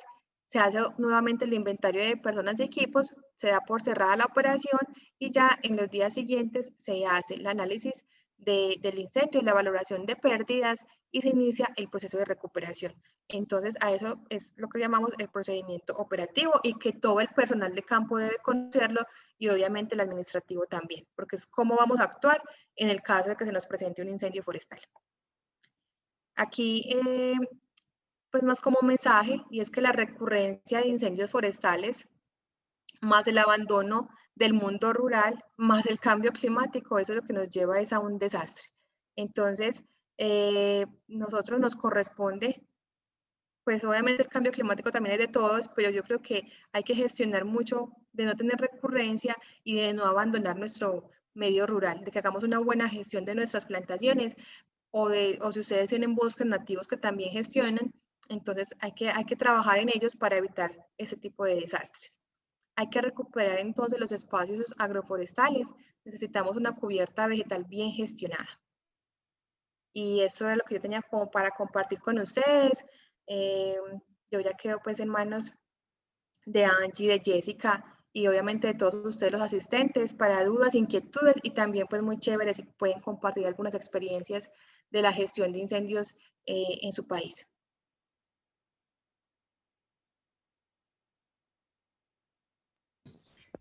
se hace nuevamente el inventario de personas y equipos, se da por cerrada la operación y ya en los días siguientes se hace el análisis del incendio y la valoración de pérdidas y se inicia el proceso de recuperación. Entonces, a eso es lo que llamamos el procedimiento operativo y que todo el personal de campo debe conocerlo y obviamente el administrativo también, porque es cómo vamos a actuar en el caso de que se nos presente un incendio forestal. Aquí, pues más como un mensaje, y es que la recurrencia de incendios forestales, más el abandono del mundo rural, más el cambio climático, eso es lo que nos lleva a un desastre. Entonces, nosotros nos corresponde, pues obviamente el cambio climático también es de todos, pero yo creo que hay que gestionar mucho de no tener recurrencia y de no abandonar nuestro medio rural, de que hagamos una buena gestión de nuestras plantaciones o si ustedes tienen bosques nativos que también gestionan, entonces hay que trabajar en ellos para evitar ese tipo de desastres. Hay que recuperar entonces los espacios agroforestales. Necesitamos una cubierta vegetal bien gestionada. Y eso era lo que yo tenía como para compartir con ustedes. Yo ya quedo pues en manos de Angie, de Jessica y obviamente de todos ustedes los asistentes para dudas, inquietudes y también pues muy chévere si pueden compartir algunas experiencias de la gestión de incendios en su país.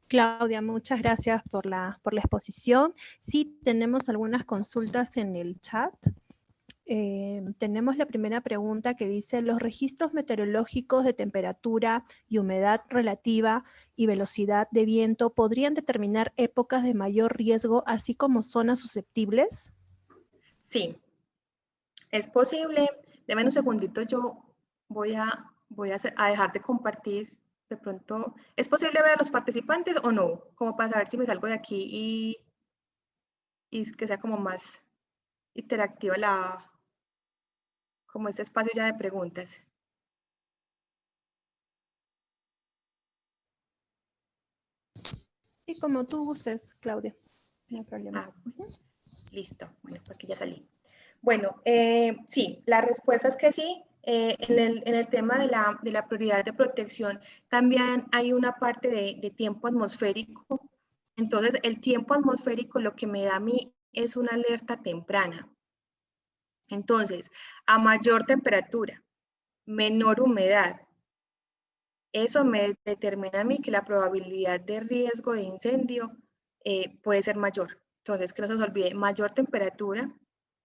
Claudia, muchas gracias por la exposición. Sí, tenemos algunas consultas en el chat. Tenemos la primera pregunta que dice, ¿los registros meteorológicos de temperatura y humedad relativa y velocidad de viento podrían determinar épocas de mayor riesgo, así como zonas susceptibles? Sí, es posible. Deme un segundito, yo voy a dejar de compartir. De pronto, ¿es posible ver a los participantes o no? Como para saber si me salgo de aquí y que sea como más interactiva como este espacio ya de preguntas. Sí, como tú gustes, Claudia. No hay problema. Listo. Bueno, porque ya salí. Bueno, sí, la respuesta es que sí. En el tema de la prioridad de protección también hay una parte de tiempo atmosférico. Entonces, el tiempo atmosférico lo que me da a mí es una alerta temprana. Entonces, a mayor temperatura, menor humedad, eso me determina a mí que la probabilidad de riesgo de incendio puede ser mayor. Entonces, que no se nos olvide, mayor temperatura,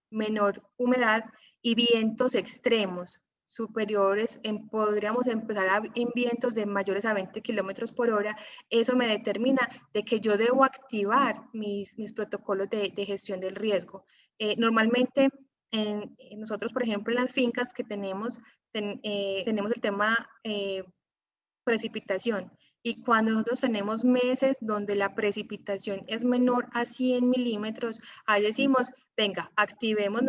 menor humedad y vientos extremos superiores, podríamos empezar en vientos de mayores a 20 kilómetros por hora. Eso me determina de que yo debo activar mis protocolos de gestión del riesgo. Normalmente, nosotros, por ejemplo, en las fincas que tenemos el tema precipitación. Y cuando nosotros tenemos meses donde la precipitación es menor a 100 milímetros, ahí decimos, venga, activemos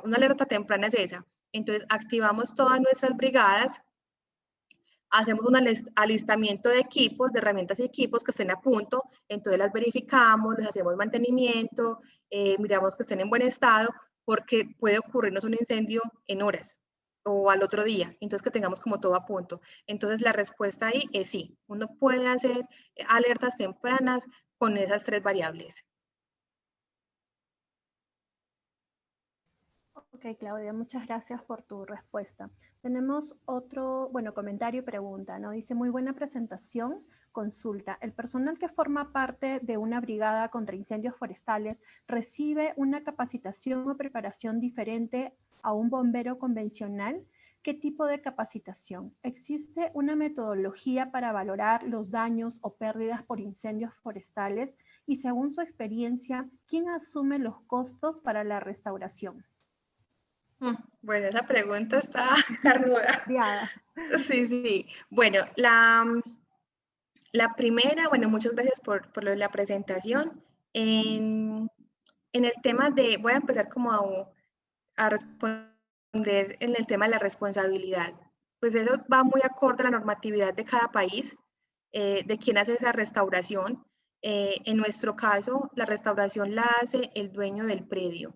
una alerta temprana es esa. Entonces, activamos todas nuestras brigadas, hacemos un alistamiento de equipos, de herramientas y equipos que estén a punto, entonces las verificamos, les hacemos mantenimiento, miramos que estén en buen estado, porque puede ocurrirnos un incendio en horas o al otro día, entonces que tengamos como todo a punto. Entonces la respuesta ahí es sí, uno puede hacer alertas tempranas con esas tres variables. Ok, Claudia, muchas gracias por tu respuesta. Tenemos otro, comentario y pregunta, ¿no? Dice, muy buena presentación, consulta. ¿El personal que forma parte de una brigada contra incendios forestales recibe una capacitación o preparación diferente a un bombero convencional? ¿Qué tipo de capacitación? ¿Existe una metodología para valorar los daños o pérdidas por incendios forestales? Y según su experiencia, ¿quién asume los costos para la restauración? Bueno, esa pregunta está carnuda. Sí, sí. Bueno, la primera, muchas gracias por la presentación. En el tema voy a empezar como a responder en el tema de la responsabilidad. Pues eso va muy acorde a la normatividad de cada país, de quién hace esa restauración. En nuestro caso, la restauración la hace el dueño del predio.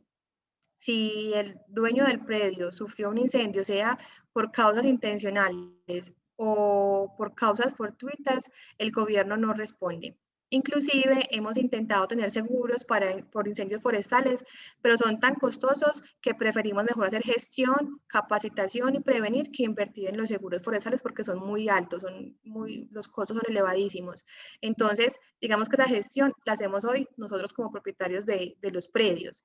Si el dueño del predio sufrió un incendio, sea por causas intencionales o por causas fortuitas, el gobierno no responde. Inclusive hemos intentado tener seguros por incendios forestales, pero son tan costosos que preferimos mejor hacer gestión, capacitación y prevenir que invertir en los seguros forestales porque son muy altos, los costos son elevadísimos. Entonces, digamos que esa gestión la hacemos hoy nosotros como propietarios de los predios.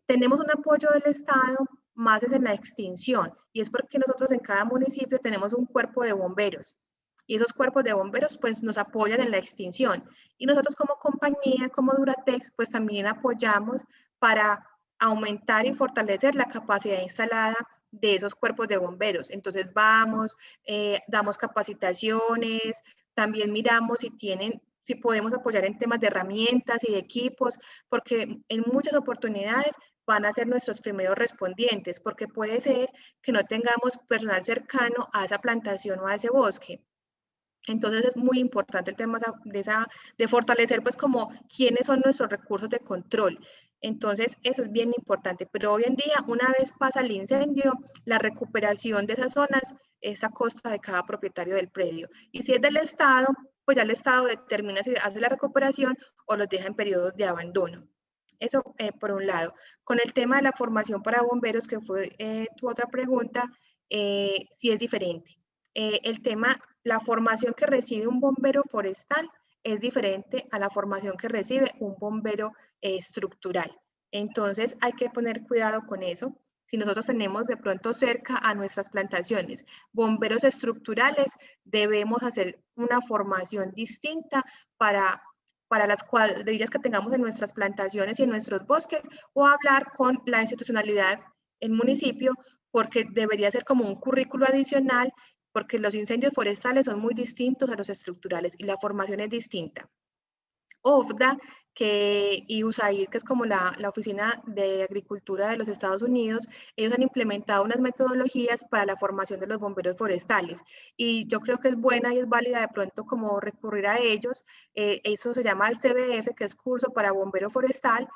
Tenemos un apoyo del Estado, más es en la extinción, y es porque nosotros en cada municipio tenemos un cuerpo de bomberos. Y esos cuerpos de bomberos pues nos apoyan en la extinción. Y nosotros como compañía, como Duratex, pues también apoyamos para aumentar y fortalecer la capacidad instalada de esos cuerpos de bomberos. Entonces vamos, damos capacitaciones, también miramos si podemos apoyar en temas de herramientas y de equipos, porque en muchas oportunidades van a ser nuestros primeros respondientes, porque puede ser que no tengamos personal cercano a esa plantación o a ese bosque. Entonces es muy importante el tema de fortalecer pues como quiénes son nuestros recursos de control. Entonces eso es bien importante, pero hoy en día una vez pasa el incendio, la recuperación de esas zonas es a costa de cada propietario del predio. Y si es del Estado, pues ya el Estado determina si hace la recuperación o los deja en periodos de abandono. Eso por un lado. Con el tema de la formación para bomberos, que fue tu otra pregunta, sí es diferente. La formación que recibe un bombero forestal es diferente a la formación que recibe un bombero estructural. Entonces hay que poner cuidado con eso. Si nosotros tenemos de pronto cerca a nuestras plantaciones bomberos estructurales, debemos hacer una formación distinta para las cuadrillas que tengamos en nuestras plantaciones y en nuestros bosques, o hablar con la institucionalidad en municipio, porque debería ser como un currículo adicional, porque los incendios forestales son muy distintos a los estructurales y la formación es distinta. OFDA y USAID, que es como la Oficina de Agricultura de los Estados Unidos, ellos han implementado unas metodologías para la formación de los bomberos forestales, y yo creo que es buena y es válida de pronto como recurrir a ellos. Eso se llama el CBF, que es curso para bombero forestal.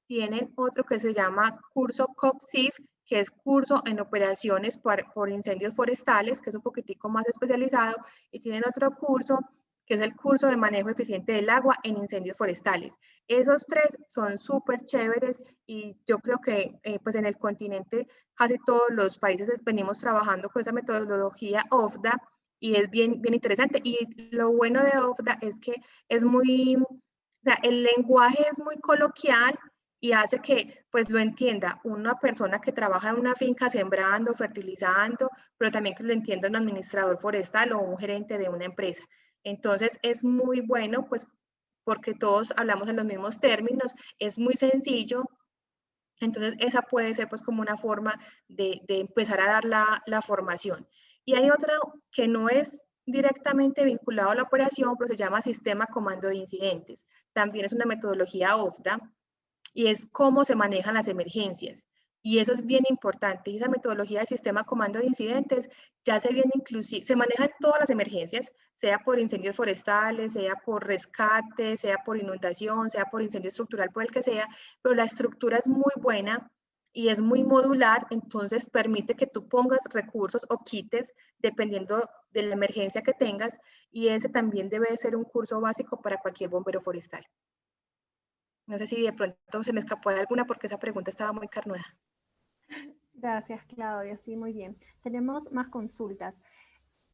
Tienen otro que se llama curso COPSIF, que es curso en operaciones por incendios forestales, que es un poquitico más especializado, y tienen otro curso que es el curso de manejo eficiente del agua en incendios forestales. Esos tres son súper chéveres, y yo creo que pues en el continente casi todos los países venimos trabajando con esa metodología OFDA, y es bien, bien interesante. Y lo bueno de OFDA es que es el lenguaje es muy coloquial y hace que pues lo entienda una persona que trabaja en una finca sembrando, fertilizando, pero también que lo entienda un administrador forestal o un gerente de una empresa. Entonces es muy bueno, pues porque todos hablamos en los mismos términos, es muy sencillo. Entonces esa puede ser pues como una forma de empezar a dar la formación. Y hay otra que no es directamente vinculado a la operación, pero se llama Sistema Comando de Incidentes. También es una metodología OFDA, y es cómo se manejan las emergencias. Y eso es bien importante. Y esa metodología de sistema comando de incidentes ya se maneja en todas las emergencias, sea por incendios forestales, sea por rescate, sea por inundación, sea por incendio estructural, por el que sea, pero la estructura es muy buena y es muy modular, entonces permite que tú pongas recursos o quites dependiendo de la emergencia que tengas, y ese también debe ser un curso básico para cualquier bombero forestal. No sé si de pronto se me escapó de alguna porque esa pregunta estaba muy carnuda. Gracias, Claudia. Sí, muy bien. Tenemos más consultas.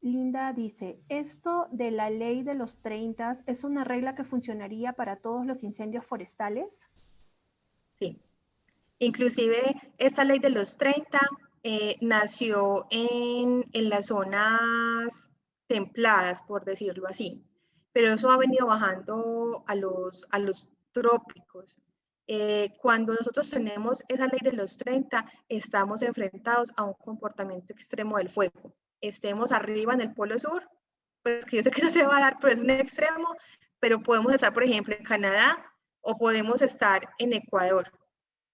Linda dice, ¿esto de la ley de los 30 es una regla que funcionaría para todos los incendios forestales? Sí. Inclusive esta ley de los 30 nació en las zonas templadas, por decirlo así, pero eso ha venido bajando a los trópicos. Cuando nosotros tenemos esa ley de los 30, estamos enfrentados a un comportamiento extremo del fuego. Estemos arriba en el Polo Sur, pues que yo sé que no se va a dar, pero es un extremo, pero podemos estar, por ejemplo, en Canadá, o podemos estar en Ecuador,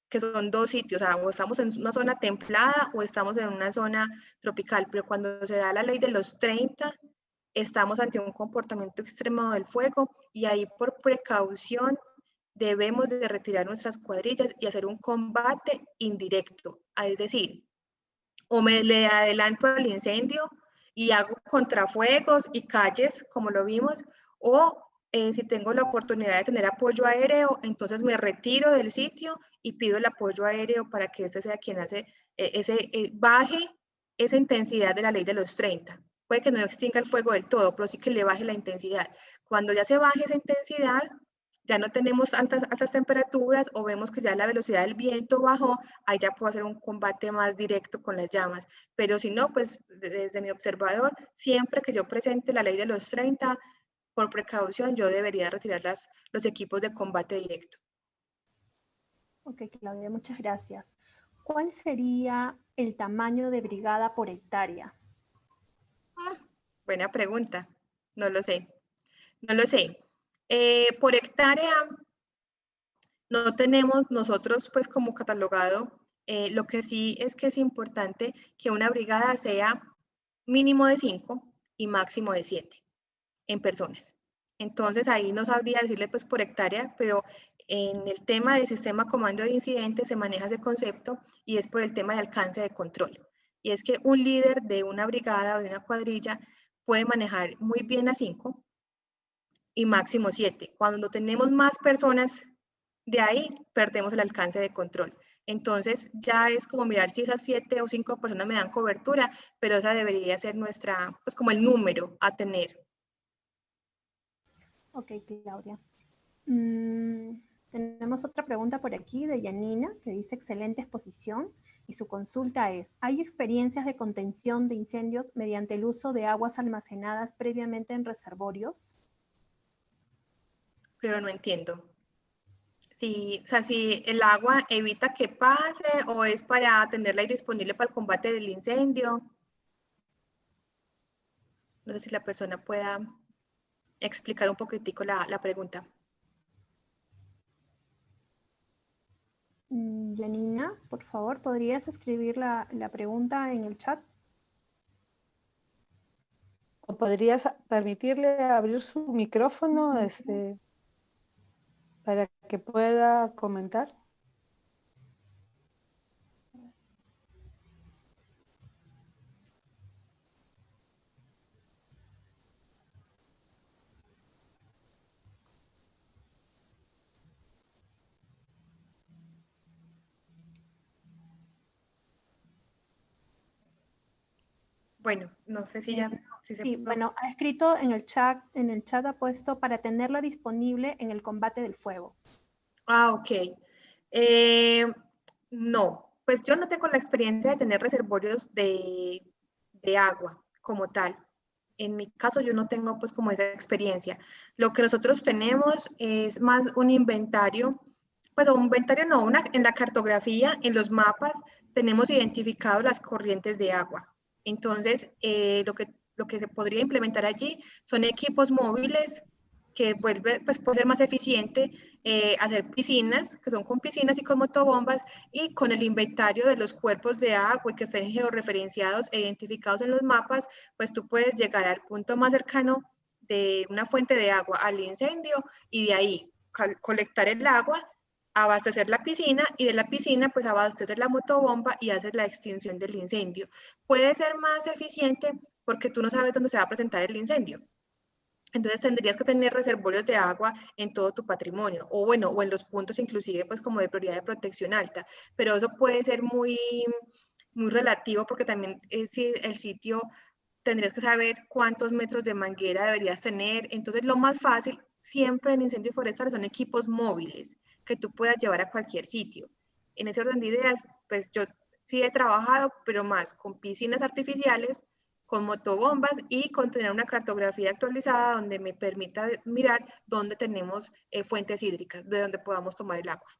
que son dos sitios, o sea, o estamos en una zona templada o estamos en una zona tropical, pero cuando se da la ley de los 30, estamos ante un comportamiento extremo del fuego, y ahí por precaución debemos de retirar nuestras cuadrillas y hacer un combate indirecto, es decir, o me le adelanto al incendio y hago contrafuegos y calles, como lo vimos, o si tengo la oportunidad de tener apoyo aéreo, entonces me retiro del sitio y pido el apoyo aéreo para que este sea quien hace baje esa intensidad de la ley de los 30. Puede que no extinga el fuego del todo, pero sí que le baje la intensidad. Cuando ya se baje esa intensidad, ya no tenemos altas temperaturas o vemos que ya la velocidad del viento bajó, ahí ya puedo hacer un combate más directo con las llamas. Pero si no, pues desde mi observador, siempre que yo presente la ley de los 30, por precaución, yo debería retirar los equipos de combate directo. Ok, Claudia, muchas gracias. ¿Cuál sería el tamaño de brigada por hectárea? Buena pregunta. No lo sé. No lo sé. Por hectárea, no tenemos nosotros pues como catalogado. Lo que sí es que es importante que una brigada sea mínimo de 5 y máximo de 7 en personas. Entonces ahí no sabría decirle pues por hectárea, pero en el tema del sistema comando de incidentes se maneja ese concepto y es por el tema de alcance de control. Y es que un líder de una brigada o de una cuadrilla puede manejar muy bien a 5 y máximo 7. Cuando tenemos más personas de ahí, perdemos el alcance de control. Entonces ya es como mirar si esas 7 o 5 personas me dan cobertura, pero esa debería ser nuestra, pues como el número a tener. Ok, Claudia. Tenemos otra pregunta por aquí de Yanina, que dice excelente exposición, y su consulta es, ¿hay experiencias de contención de incendios mediante el uso de aguas almacenadas previamente en reservorios? Pero no entiendo. Si, o sea, si el agua evita que pase o es para tenerla ahí disponible para el combate del incendio. No sé si la persona pueda explicar un poquitico la pregunta. Janina, por favor, ¿podrías escribir la pregunta en el chat? ¿O podrías permitirle abrir su micrófono para que pueda comentar? Bueno, no sé si ya... Sí, bueno, ha escrito en el chat ha puesto para tenerla disponible en el combate del fuego. Ah, ok. No, pues yo no tengo la experiencia de tener reservorios de agua como tal. En mi caso yo no tengo pues como esa experiencia. Lo que nosotros tenemos es más un inventario, pues un inventario no, en la cartografía, en los mapas, tenemos identificado las corrientes de agua. Entonces, lo que se podría implementar allí son equipos móviles que pues puede ser más eficiente hacer piscinas, que son con piscinas y con motobombas, y con el inventario de los cuerpos de agua y que estén georreferenciados e identificados en los mapas, pues tú puedes llegar al punto más cercano de una fuente de agua al incendio y de ahí colectar el agua, abastecer la piscina y de la piscina pues abastecer la motobomba y hacer la extinción del incendio. Puede ser más eficiente porque tú no sabes dónde se va a presentar el incendio. Entonces tendrías que tener reservorios de agua en todo tu patrimonio, o bueno, o en los puntos inclusive pues como de prioridad de protección alta, pero eso puede ser muy relativo porque también si el sitio tendrías que saber cuántos metros de manguera deberías tener. Entonces lo más fácil siempre en incendios forestales son equipos móviles que tú puedas llevar a cualquier sitio. En ese orden de ideas, pues yo sí he trabajado, pero más con piscinas artificiales, con motobombas y con tener una cartografía actualizada donde me permita mirar dónde tenemos fuentes hídricas, de donde podamos tomar el agua.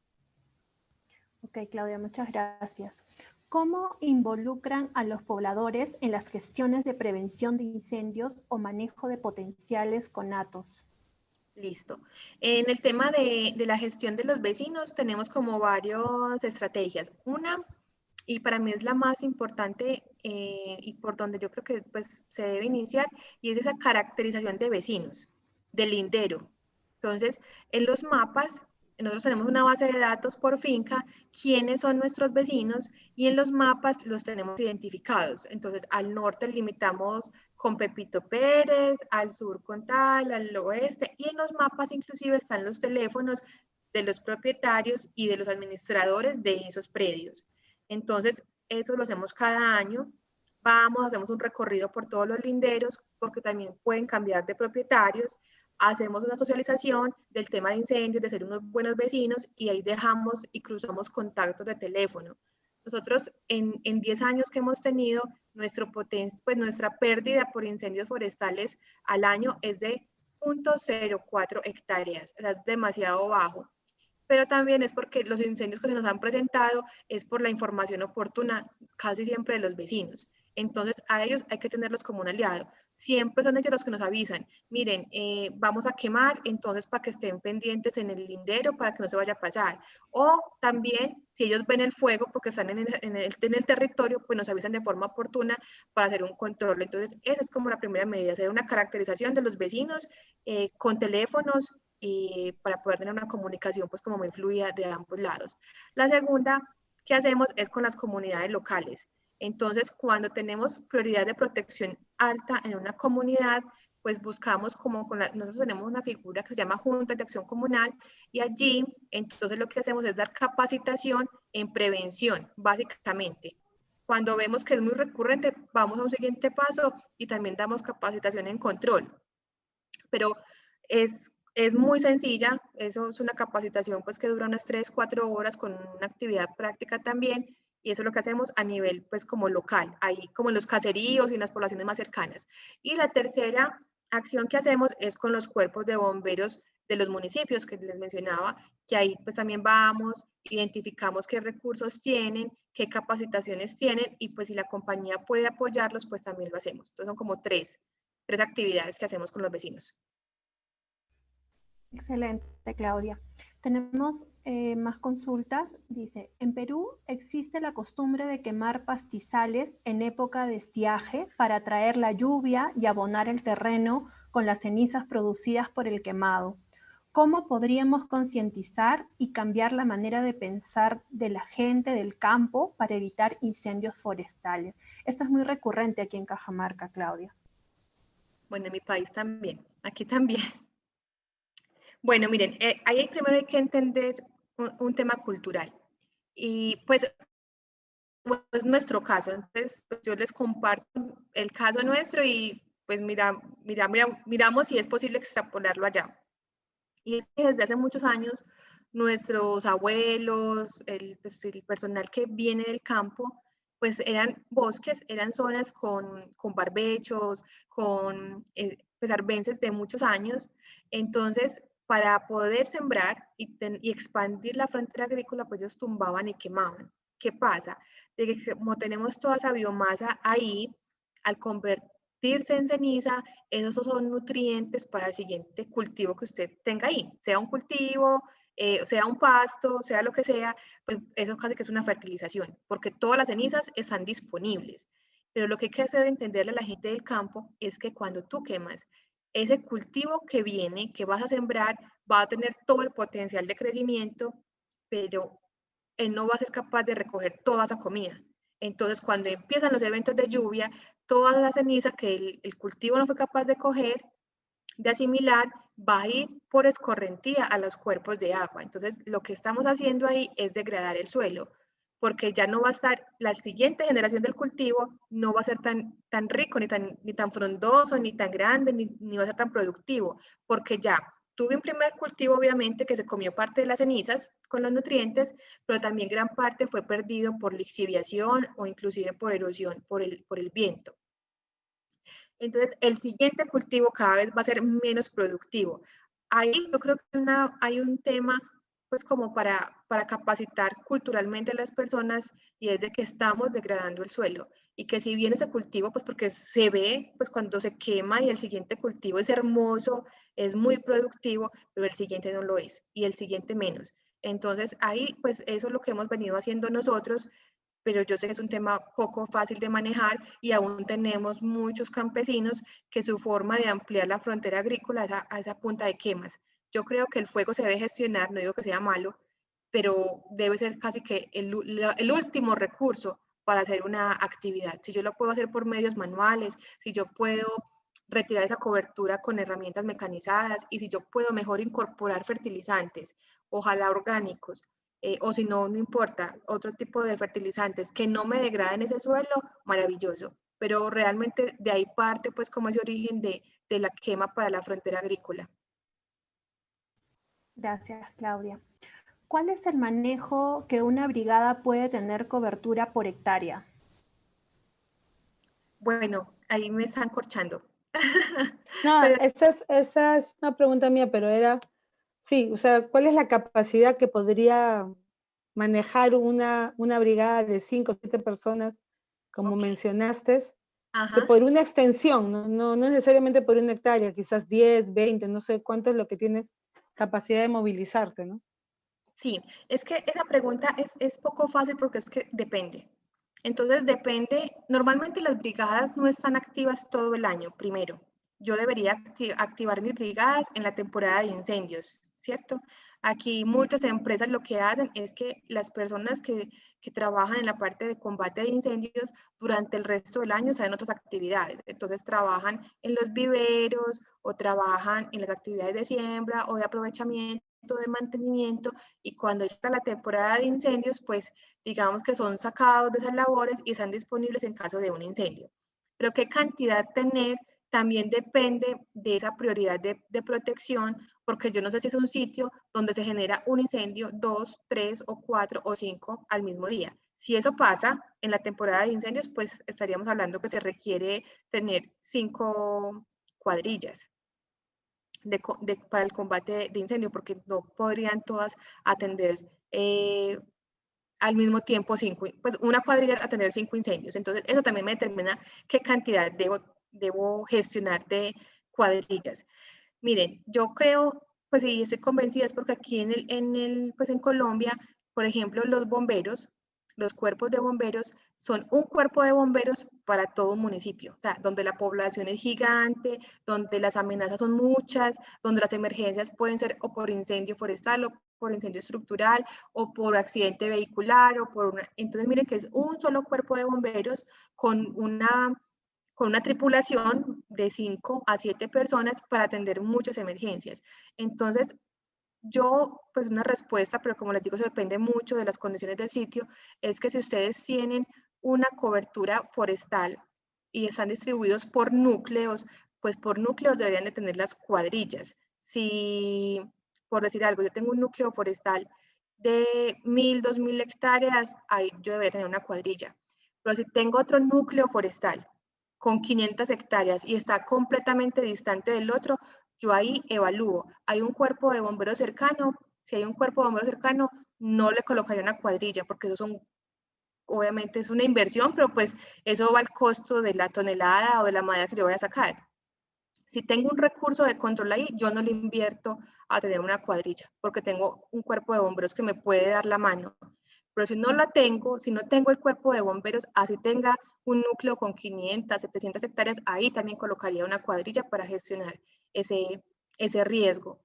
Ok, Claudia, muchas gracias. ¿Cómo involucran a los pobladores en las gestiones de prevención de incendios o manejo de potenciales conatos? Listo. En el tema de la gestión de los vecinos tenemos como varias estrategias. Una, y para mí es la más importante y por donde yo creo que pues, se debe iniciar, y es esa caracterización de vecinos, del lindero. Entonces, en los mapas nosotros tenemos una base de datos por finca, quiénes son nuestros vecinos, y en los mapas los tenemos identificados. Entonces, al norte limitamos con Pepito Pérez, al sur con tal, al oeste, y en los mapas inclusive están los teléfonos de los propietarios y de los administradores de esos predios. Entonces, eso lo hacemos cada año. Vamos, hacemos un recorrido por todos los linderos, porque también pueden cambiar de propietarios. Hacemos una socialización del tema de incendios, de ser unos buenos vecinos, y ahí dejamos y cruzamos contactos de teléfono. Nosotros en 10 años que hemos tenido, nuestra pérdida por incendios forestales al año es de 0.04 hectáreas, o sea, es demasiado bajo. Pero también es porque los incendios que se nos han presentado es por la información oportuna casi siempre de los vecinos. Entonces a ellos hay que tenerlos como un aliado. Siempre son ellos los que nos avisan, miren, vamos a quemar, entonces para que estén pendientes en el lindero para que no se vaya a pasar. O también, si ellos ven el fuego porque están en el territorio, pues nos avisan de forma oportuna para hacer un control. Entonces esa es como la primera medida, hacer una caracterización de los vecinos con teléfonos, para poder tener una comunicación pues como muy fluida de ambos lados. La segunda que hacemos es con las comunidades locales. Entonces, cuando tenemos prioridad de protección alta en una comunidad, pues buscamos nosotros tenemos una figura que se llama Junta de Acción Comunal, y allí, entonces lo que hacemos es dar capacitación en prevención, básicamente. Cuando vemos que es muy recurrente, vamos a un siguiente paso y también damos capacitación en control. Pero es muy sencilla, eso es una capacitación pues que dura unas 3-4 horas con una actividad práctica también, y eso es lo que hacemos a nivel pues como local, ahí como en los caseríos y en las poblaciones más cercanas. Y la tercera acción que hacemos es con los cuerpos de bomberos de los municipios que les mencionaba, que ahí pues también vamos, identificamos qué recursos tienen, qué capacitaciones tienen, y pues si la compañía puede apoyarlos, pues también lo hacemos. Entonces son como tres actividades que hacemos con los vecinos. Excelente, Claudia. Tenemos más consultas. Dice, en Perú existe la costumbre de quemar pastizales en época de estiaje para atraer la lluvia y abonar el terreno con las cenizas producidas por el quemado. ¿Cómo podríamos concientizar y cambiar la manera de pensar de la gente del campo para evitar incendios forestales? Esto es muy recurrente aquí en Cajamarca, Claudia. Bueno, en mi país también, aquí también. Bueno, miren, ahí primero hay que entender un tema cultural. Y pues nuestro caso, entonces pues, yo les comparto el caso nuestro y pues miramos si es posible extrapolarlo allá. Y es que desde hace muchos años nuestros abuelos, pues, el personal que viene del campo, pues eran bosques, eran zonas con barbechos, con pues, arbences de muchos años. Entonces, para poder sembrar y expandir la frontera agrícola, pues ellos tumbaban y quemaban. ¿Qué pasa? De que como tenemos toda esa biomasa ahí, al convertirse en ceniza, esos son nutrientes para el siguiente cultivo que usted tenga ahí, sea un cultivo, sea un pasto, sea lo que sea, pues eso casi que es una fertilización, porque todas las cenizas están disponibles. Pero lo que hay que hacer entenderle a la gente del campo es que cuando tú quemas, ese cultivo que viene, que vas a sembrar, va a tener todo el potencial de crecimiento, pero él no va a ser capaz de recoger toda esa comida. Entonces, cuando empiezan los eventos de lluvia, toda la ceniza que el cultivo no fue capaz de coger, de asimilar, va a ir por escorrentía a los cuerpos de agua. Entonces, lo que estamos haciendo ahí es degradar el suelo, porque ya no va a estar, la siguiente generación del cultivo no va a ser tan rico, ni tan frondoso, ni tan grande, ni va a ser tan productivo, porque ya tuve un primer cultivo, obviamente, que se comió parte de las cenizas con los nutrientes, pero también gran parte fue perdido por lixiviación o inclusive por erosión, por el viento. Entonces, el siguiente cultivo cada vez va a ser menos productivo. Ahí yo creo que hay un tema, pues como para capacitar culturalmente a las personas, y es de que estamos degradando el suelo. Y que si bien ese cultivo, pues porque se ve, pues cuando se quema y el siguiente cultivo es hermoso, es muy productivo, pero el siguiente no lo es, y el siguiente menos. Entonces ahí, pues eso es lo que hemos venido haciendo nosotros, pero yo sé que es un tema poco fácil de manejar y aún tenemos muchos campesinos que su forma de ampliar la frontera agrícola es a esa punta de quemas, Yo creo que el fuego se debe gestionar, no digo que sea malo, pero debe ser casi que el último recurso para hacer una actividad. Si yo lo puedo hacer por medios manuales, si yo puedo retirar esa cobertura con herramientas mecanizadas y si yo puedo mejor incorporar fertilizantes, ojalá orgánicos, o si no, no importa, otro tipo de fertilizantes que no me degraden ese suelo, maravilloso. Pero realmente de ahí parte pues como ese origen de la quema para la frontera agrícola. Gracias, Claudia. ¿Cuál es el manejo que una brigada puede tener cobertura por hectárea? Bueno, ahí me están corchando. No, Pero, esa es una pregunta mía, pero era, sí, o sea, ¿cuál es la capacidad que podría manejar una brigada de 5 o 7 personas, como ok, mencionaste, ajá. por una extensión, no necesariamente por una hectárea, quizás 10, 20, no sé cuánto es lo que tienes capacidad de movilizarte, ¿no? Sí, es que esa pregunta es poco fácil porque es que depende. Entonces depende, normalmente las brigadas no están activas todo el año, primero. Yo debería activar mis brigadas en la temporada de incendios, ¿cierto? Aquí muchas empresas lo que hacen es que las personas que trabajan en la parte de combate de incendios durante el resto del año salen otras actividades. Entonces trabajan en los viveros o trabajan en las actividades de siembra o de aprovechamiento, de mantenimiento, y cuando llega la temporada de incendios, pues digamos que son sacados de esas labores y están disponibles en caso de un incendio. Pero qué cantidad tener también depende de esa prioridad de protección, porque yo no sé si es un sitio donde se genera un incendio 2, 3 o 4 o 5 al mismo día. Si eso pasa en la temporada de incendios, pues estaríamos hablando que se requiere tener 5 cuadrillas para el combate de incendio, porque no podrían todas atender al mismo tiempo pues una cuadrilla atender 5 incendios. Entonces, eso también me determina qué cantidad debo gestionar de cuadrillas. Miren, yo creo, pues sí, estoy convencida, es porque aquí pues en Colombia, por ejemplo, los bomberos, los cuerpos de bomberos son un cuerpo de bomberos para todo un municipio, o sea, donde la población es gigante, donde las amenazas son muchas, donde las emergencias pueden ser o por incendio forestal o por incendio estructural o por accidente vehicular o por una... Entonces, miren que es un solo cuerpo de bomberos con una tripulación de 5 a 7 personas para atender muchas emergencias. Entonces, yo, pues una respuesta, pero como les digo, eso depende mucho de las condiciones del sitio, es que si ustedes tienen una cobertura forestal y están distribuidos por núcleos, pues por núcleos deberían de tener las cuadrillas. Si, por decir algo, yo tengo un núcleo forestal de 1000, 2000 hectáreas, ahí yo debería tener una cuadrilla. Pero si tengo otro núcleo forestal con 500 hectáreas y está completamente distante del otro, yo ahí evalúo. ¿Hay un cuerpo de bomberos cercano? Si hay un cuerpo de bomberos cercano, no le colocaría una cuadrilla, porque eso son, obviamente es una inversión, pero pues eso va al costo de la tonelada o de la madera que yo voy a sacar. Si tengo un recurso de control ahí, yo no le invierto a tener una cuadrilla, porque tengo un cuerpo de bomberos que me puede dar la mano. Pero si no la tengo, si no tengo el cuerpo de bomberos, así tenga un núcleo con 500, 700 hectáreas, ahí también colocaría una cuadrilla para gestionar ese riesgo.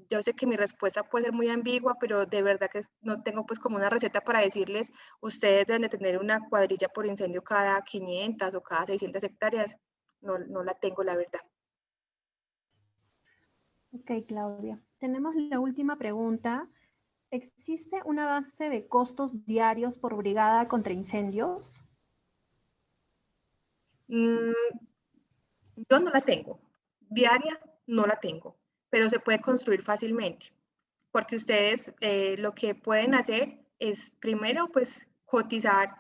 Yo sé que mi respuesta puede ser muy ambigua, pero de verdad que no tengo pues como una receta para decirles, ustedes deben de tener una cuadrilla por incendio cada 500 o cada 600 hectáreas. No la tengo, la verdad. Ok, Claudia. Tenemos la última pregunta. ¿Existe una base de costos diarios por brigada contra incendios? Yo no la tengo. Diaria no la tengo, pero se puede construir fácilmente, porque ustedes lo que pueden hacer es primero pues cotizar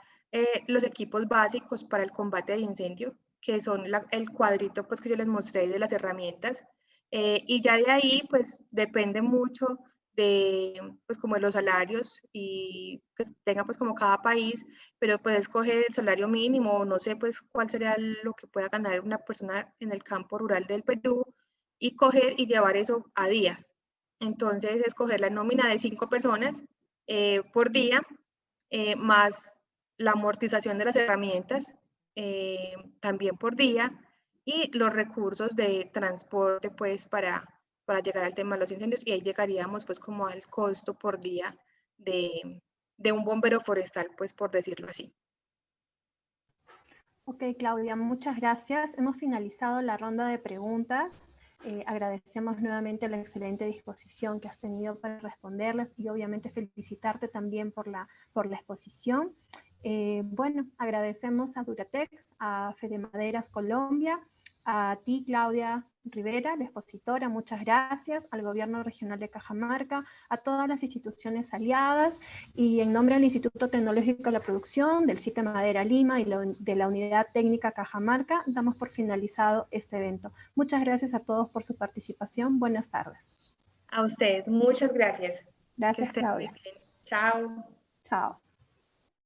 los equipos básicos para el combate de incendio, que son el cuadrito pues que yo les mostré de las herramientas, y ya de ahí pues depende mucho de pues como de los salarios y que tenga pues como cada país, pero puedes escoger el salario mínimo, no sé pues cuál sería lo que pueda ganar una persona en el campo rural del Perú y coger y llevar eso a días. Entonces, escoger la nómina de 5 personas por día, más la amortización de las herramientas también por día y los recursos de transporte pues para para llegar al tema de los incendios, y ahí llegaríamos pues como al costo por día de un bombero forestal, pues por decirlo así. Ok, Claudia, muchas gracias. Hemos finalizado la ronda de preguntas. Agradecemos nuevamente la excelente disposición que has tenido para responderlas y obviamente felicitarte también por la exposición. Bueno, agradecemos a Duratex, a Fede Maderas Colombia, a ti, Claudia Rivera, la expositora, muchas gracias, al Gobierno Regional de Cajamarca, a todas las instituciones aliadas y en nombre del Instituto Tecnológico de la Producción, del CITE Madera Lima y de la Unidad Técnica Cajamarca, damos por finalizado este evento. Muchas gracias a todos por su participación. Buenas tardes. A usted, muchas gracias. Gracias, Claudia. Chao. Chao.